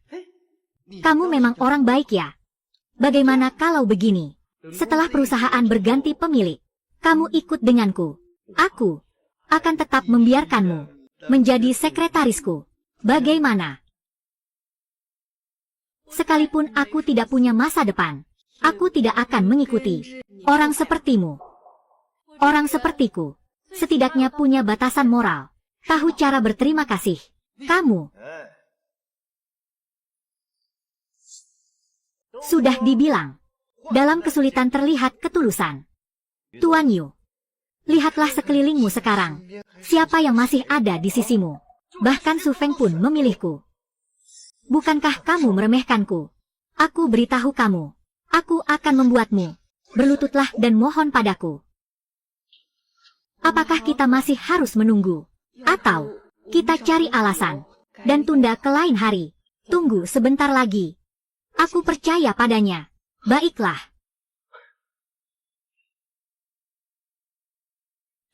A: Kamu memang orang baik ya? Bagaimana kalau begini? Setelah perusahaan berganti pemilik, kamu ikut denganku. Aku akan tetap membiarkanmu menjadi sekretarisku. Bagaimana? Sekalipun aku tidak punya masa depan, aku tidak akan mengikuti orang sepertimu. Orang sepertiku setidaknya punya batasan moral, tahu cara berterima kasih. Kamu sudah dibilang, dalam kesulitan terlihat ketulusan. Tuan Yu, lihatlah sekelilingmu sekarang. Siapa yang masih ada di sisimu? Bahkan Su Feng pun memilihku. Bukankah kamu meremehkanku? Aku beritahu kamu, aku akan membuatmu berlututlah dan mohon padaku. Apakah kita masih harus menunggu? Atau kita cari alasan dan tunda ke lain hari? Tunggu sebentar lagi. Aku percaya padanya. Baiklah.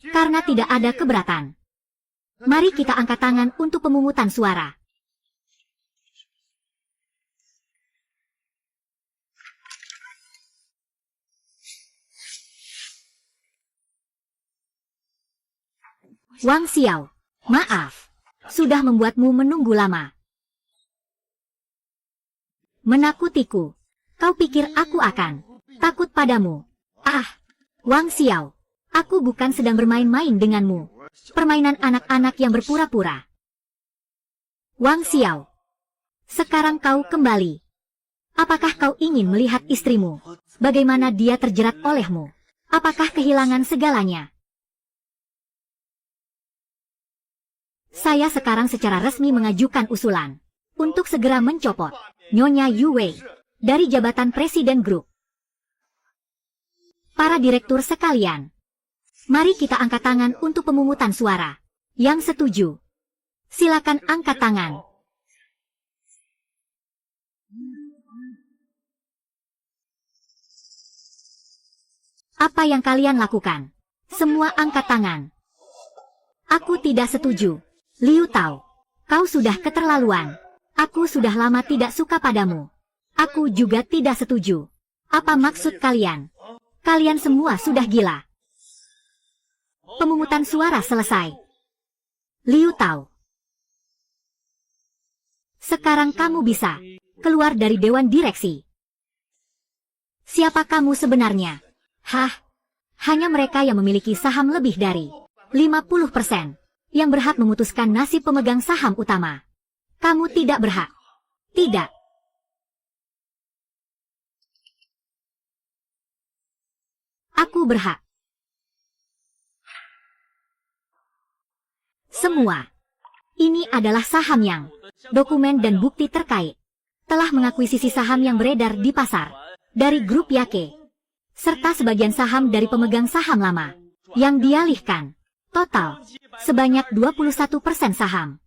A: Karena tidak ada keberatan, mari kita angkat tangan untuk pemungutan suara. Wang Xiao, maaf, sudah membuatmu menunggu lama. Menakutiku. Kau pikir aku akan takut padamu? Ah, Wang Xiao, aku bukan sedang bermain-main denganmu. Permainan anak-anak yang berpura-pura. Wang Xiao, sekarang kau kembali. Apakah kau ingin melihat istrimu? Bagaimana dia terjerat olehmu? Apakah kehilangan segalanya? Saya sekarang secara resmi mengajukan usulan untuk segera mencopot Nyonya Yu Wei dari jabatan Presiden Grup. Para direktur sekalian, mari kita angkat tangan untuk pemungutan suara. Yang setuju, silakan angkat tangan. Apa yang kalian lakukan? Semua angkat tangan. Aku tidak setuju. Liu Tao, kau sudah keterlaluan. Aku sudah lama tidak suka padamu. Aku juga tidak setuju. Apa maksud kalian? Kalian semua sudah gila. Pemungutan suara selesai. Liu Tao, sekarang kamu bisa keluar dari Dewan Direksi. Siapa kamu sebenarnya? Hah? Hanya mereka yang memiliki saham lebih dari 50% yang berhak memutuskan nasib pemegang saham utama. Kamu tidak berhak. Tidak. Aku berhak. Semua. Ini adalah saham yang dokumen dan bukti terkait telah mengakuisisi saham yang beredar di pasar dari grup Yake, serta sebagian saham dari pemegang saham lama yang dialihkan. Total sebanyak 21% saham.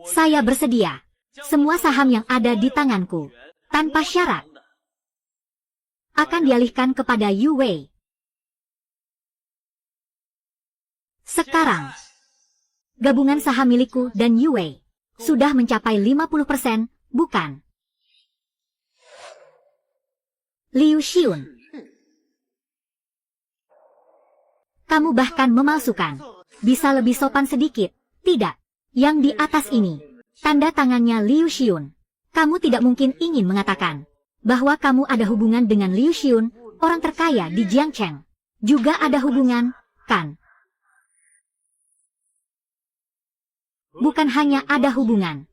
A: Saya bersedia. Semua saham yang ada di tanganku, tanpa syarat, akan dialihkan kepada Yu Wei. Sekarang, gabungan saham milikku dan Yu Wei sudah mencapai 50%, bukan? Liu Xiun, kamu bahkan memalsukan. Bisa lebih sopan sedikit, tidak? Yang di atas ini, tanda tangannya Liu Xiun. Kamu tidak mungkin ingin mengatakan bahwa kamu ada hubungan dengan Liu Xiun, orang terkaya di Jiangcheng. Juga ada hubungan, kan? Bukan hanya ada hubungan.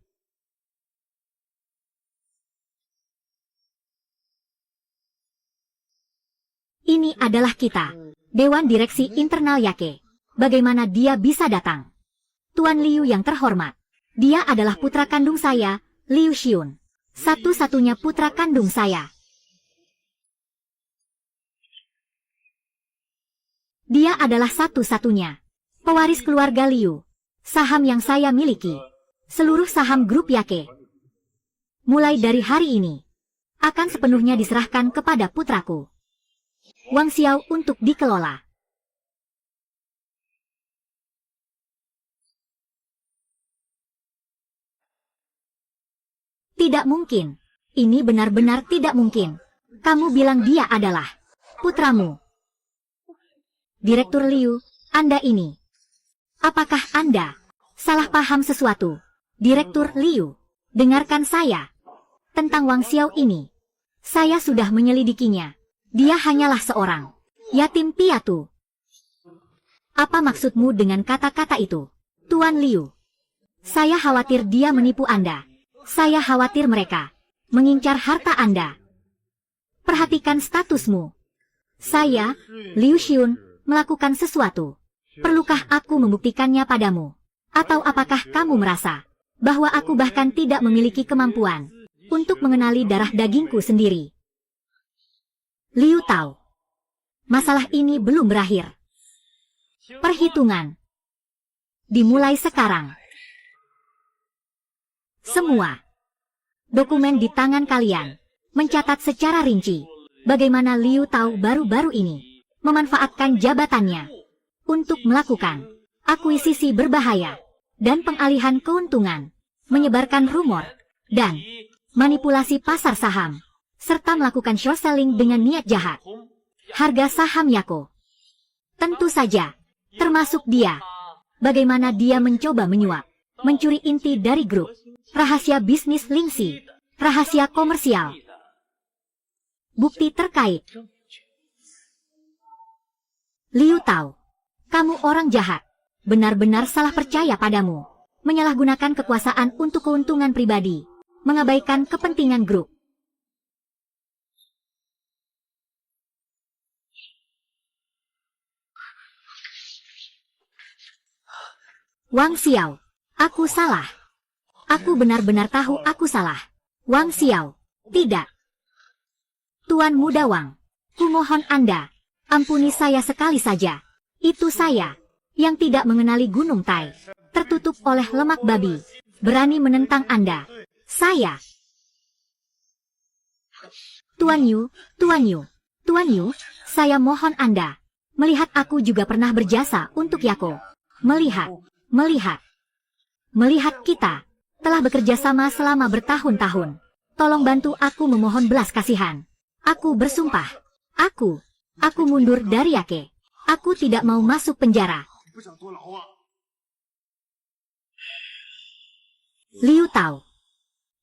A: Ini adalah kita, Dewan Direksi Internal Yake. Bagaimana dia bisa datang? Tuan Liu yang terhormat, dia adalah putra kandung saya, Liu Xiun. Satu-satunya putra kandung saya. Dia adalah satu-satunya pewaris keluarga Liu. Saham yang saya miliki, seluruh saham grup Yake, mulai dari hari ini, akan sepenuhnya diserahkan kepada putraku, Wang Xiao, untuk dikelola. Tidak mungkin. Ini benar-benar tidak mungkin. Kamu bilang dia adalah putramu. Direktur Liu, Anda ini. Apakah Anda salah paham sesuatu? Direktur Liu, dengarkan saya. Tentang Wang Xiao ini, saya sudah menyelidikinya. Dia hanyalah seorang yatim piatu. Apa maksudmu dengan kata-kata itu, Tuan Liu? Saya khawatir dia menipu Anda. Saya khawatir mereka mengincar harta Anda. Perhatikan statusmu. Saya, Liu Xiun, melakukan sesuatu. Perlukah aku membuktikannya padamu? Atau apakah kamu merasa bahwa aku bahkan tidak memiliki kemampuan untuk mengenali darah dagingku sendiri? Liu tahu, masalah ini belum berakhir. Perhitungan dimulai sekarang. Semua dokumen di tangan kalian mencatat secara rinci bagaimana Liu Tao baru-baru ini memanfaatkan jabatannya untuk melakukan akuisisi berbahaya dan pengalihan keuntungan, menyebarkan rumor dan manipulasi pasar saham, serta melakukan short selling dengan niat jahat. Harga saham Yako, tentu saja, termasuk dia. Bagaimana dia mencoba menyuap, mencuri inti dari grup, rahasia bisnis Lingxi, rahasia komersial. Bukti terkait. Liu Tao, kamu orang jahat, benar-benar salah percaya padamu, menyalahgunakan kekuasaan untuk keuntungan pribadi, mengabaikan kepentingan grup. Wang Xiao, aku salah. Aku benar-benar tahu aku salah. Wang Xiao, tidak. Tuan Muda Wang, kumohon Anda, ampuni saya sekali saja. Itu saya, yang tidak mengenali Gunung Tai, tertutup oleh lemak babi, berani menentang Anda. Saya. Tuan Yu, saya mohon Anda. Melihat aku juga pernah berjasa untuk Yako. Melihat kita telah bekerja sama selama bertahun-tahun. Tolong bantu aku memohon belas kasihan. Aku bersumpah. Aku mundur dari Yake. Aku tidak mau masuk penjara. Liu Tao,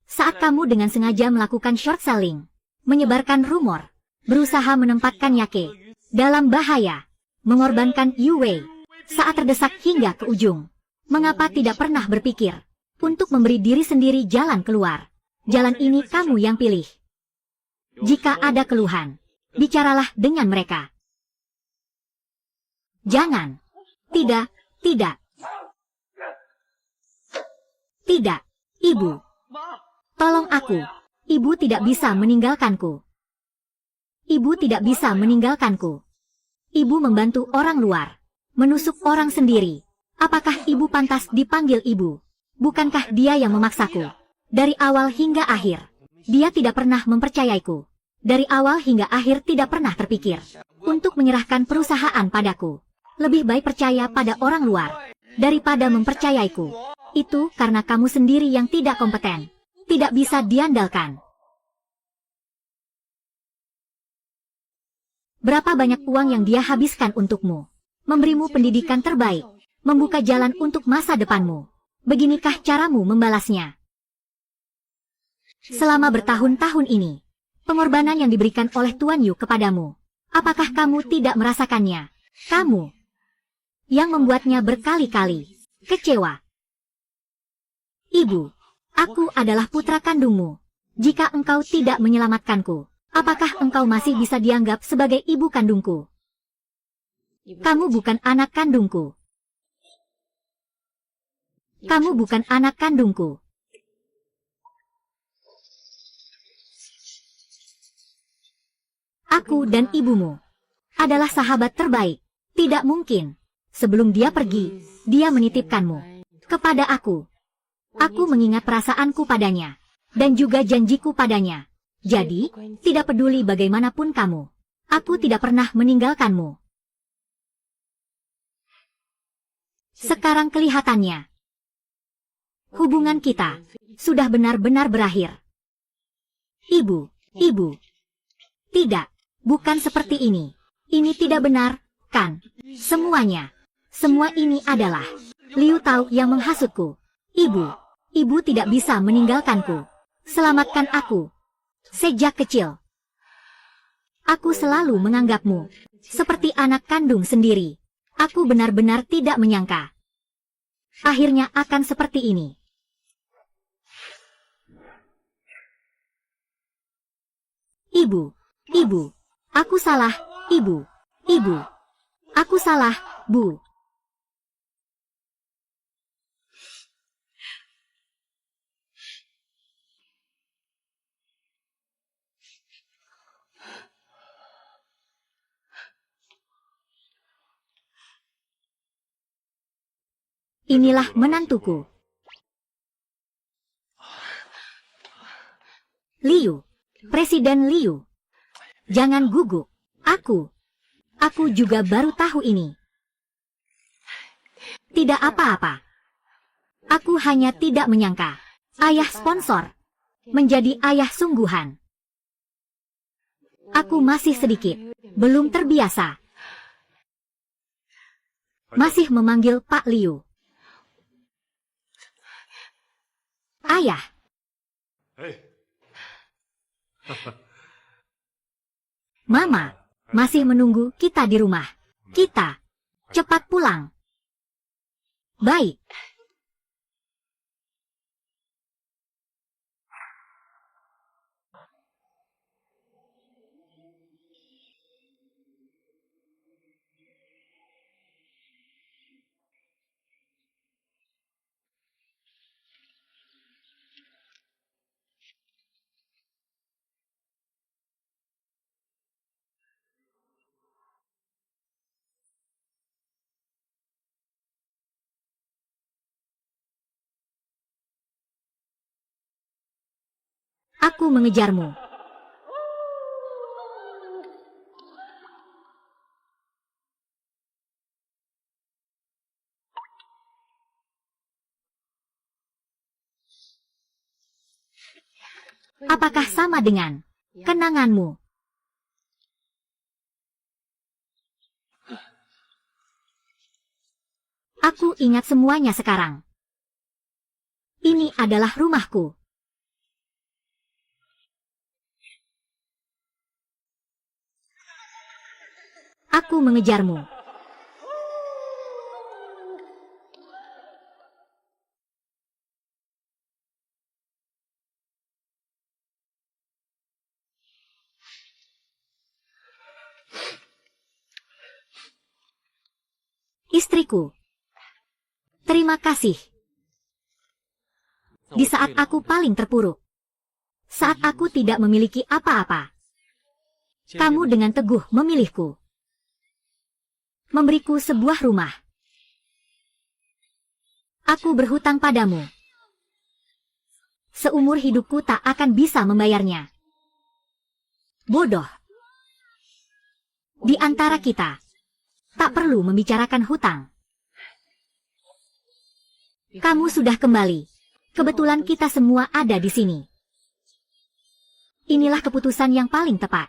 A: saat kamu dengan sengaja melakukan short selling, menyebarkan rumor, berusaha menempatkan Yake dalam bahaya, mengorbankan Yu Wei saat terdesak hingga ke ujung, mengapa tidak pernah berpikir untuk memberi diri sendiri jalan keluar? Jalan ini kamu yang pilih. Jika ada keluhan, bicaralah dengan mereka. Jangan. Tidak. Tidak, Ibu. Tolong aku. Ibu tidak bisa meninggalkanku. Ibu membantu orang luar, menusuk orang sendiri. Apakah Ibu pantas dipanggil Ibu? Bukankah dia yang memaksaku? Dari awal hingga akhir, dia tidak pernah mempercayaiku. Dari awal hingga akhir tidak pernah terpikir untuk menyerahkan perusahaan padaku. Lebih baik percaya pada orang luar daripada mempercayaiku. Itu karena kamu sendiri yang tidak kompeten, tidak bisa diandalkan. Berapa banyak uang yang dia habiskan untukmu, memberimu pendidikan terbaik, membuka jalan untuk masa depanmu. Beginikah caramu membalasnya? Selama bertahun-tahun ini, pengorbanan yang diberikan oleh Tuan Yu kepadamu, apakah kamu tidak merasakannya? Kamu yang membuatnya berkali-kali kecewa. Ibu, aku adalah putra kandungmu. Jika engkau tidak menyelamatkanku, apakah engkau masih bisa dianggap sebagai ibu kandungku? Kamu bukan anak kandungku. Aku dan ibumu adalah sahabat terbaik Tidak mungkin. Sebelum dia pergi, dia menitipkanmu kepada aku. Aku mengingat perasaanku padanya, dan juga janjiku padanya. Jadi, tidak peduli bagaimanapun kamu, aku tidak pernah meninggalkanmu. Sekarang kelihatannya, hubungan kita sudah benar-benar berakhir. Ibu, tidak, bukan seperti ini. Ini tidak benar, kan? Semua ini adalah Liu Tao yang menghasutku. Ibu tidak bisa meninggalkanku. Selamatkan aku. Sejak kecil, aku selalu menganggapmu seperti anak kandung sendiri. Aku benar-benar tidak menyangka akhirnya akan seperti ini. Ibu, aku salah, Ibu, aku salah, Bu. Inilah menantuku. Liu, Presiden Liu. Jangan gugup. Aku juga baru tahu ini. Tidak apa-apa. Aku hanya tidak menyangka ayah sponsor menjadi ayah sungguhan. Aku masih sedikit, belum terbiasa. Masih memanggil Pak Liu. Ayah. Mama masih menunggu kita di rumah. Kita cepat pulang. Baik. Aku mengejarmu. Apakah sama dengan kenanganmu? Aku ingat semuanya sekarang. Ini adalah rumahku. Aku mengejarmu. Istriku. Terima kasih. Di saat aku paling terpuruk. Saat aku tidak memiliki apa-apa. Kamu dengan teguh memilihku. Memberiku sebuah rumah. Aku berhutang padamu. Seumur hidupku tak akan bisa membayarnya. Bodoh. Di antara kita, tak perlu membicarakan hutang. Kamu sudah kembali. Kebetulan kita semua ada di sini. Inilah keputusan yang paling tepat.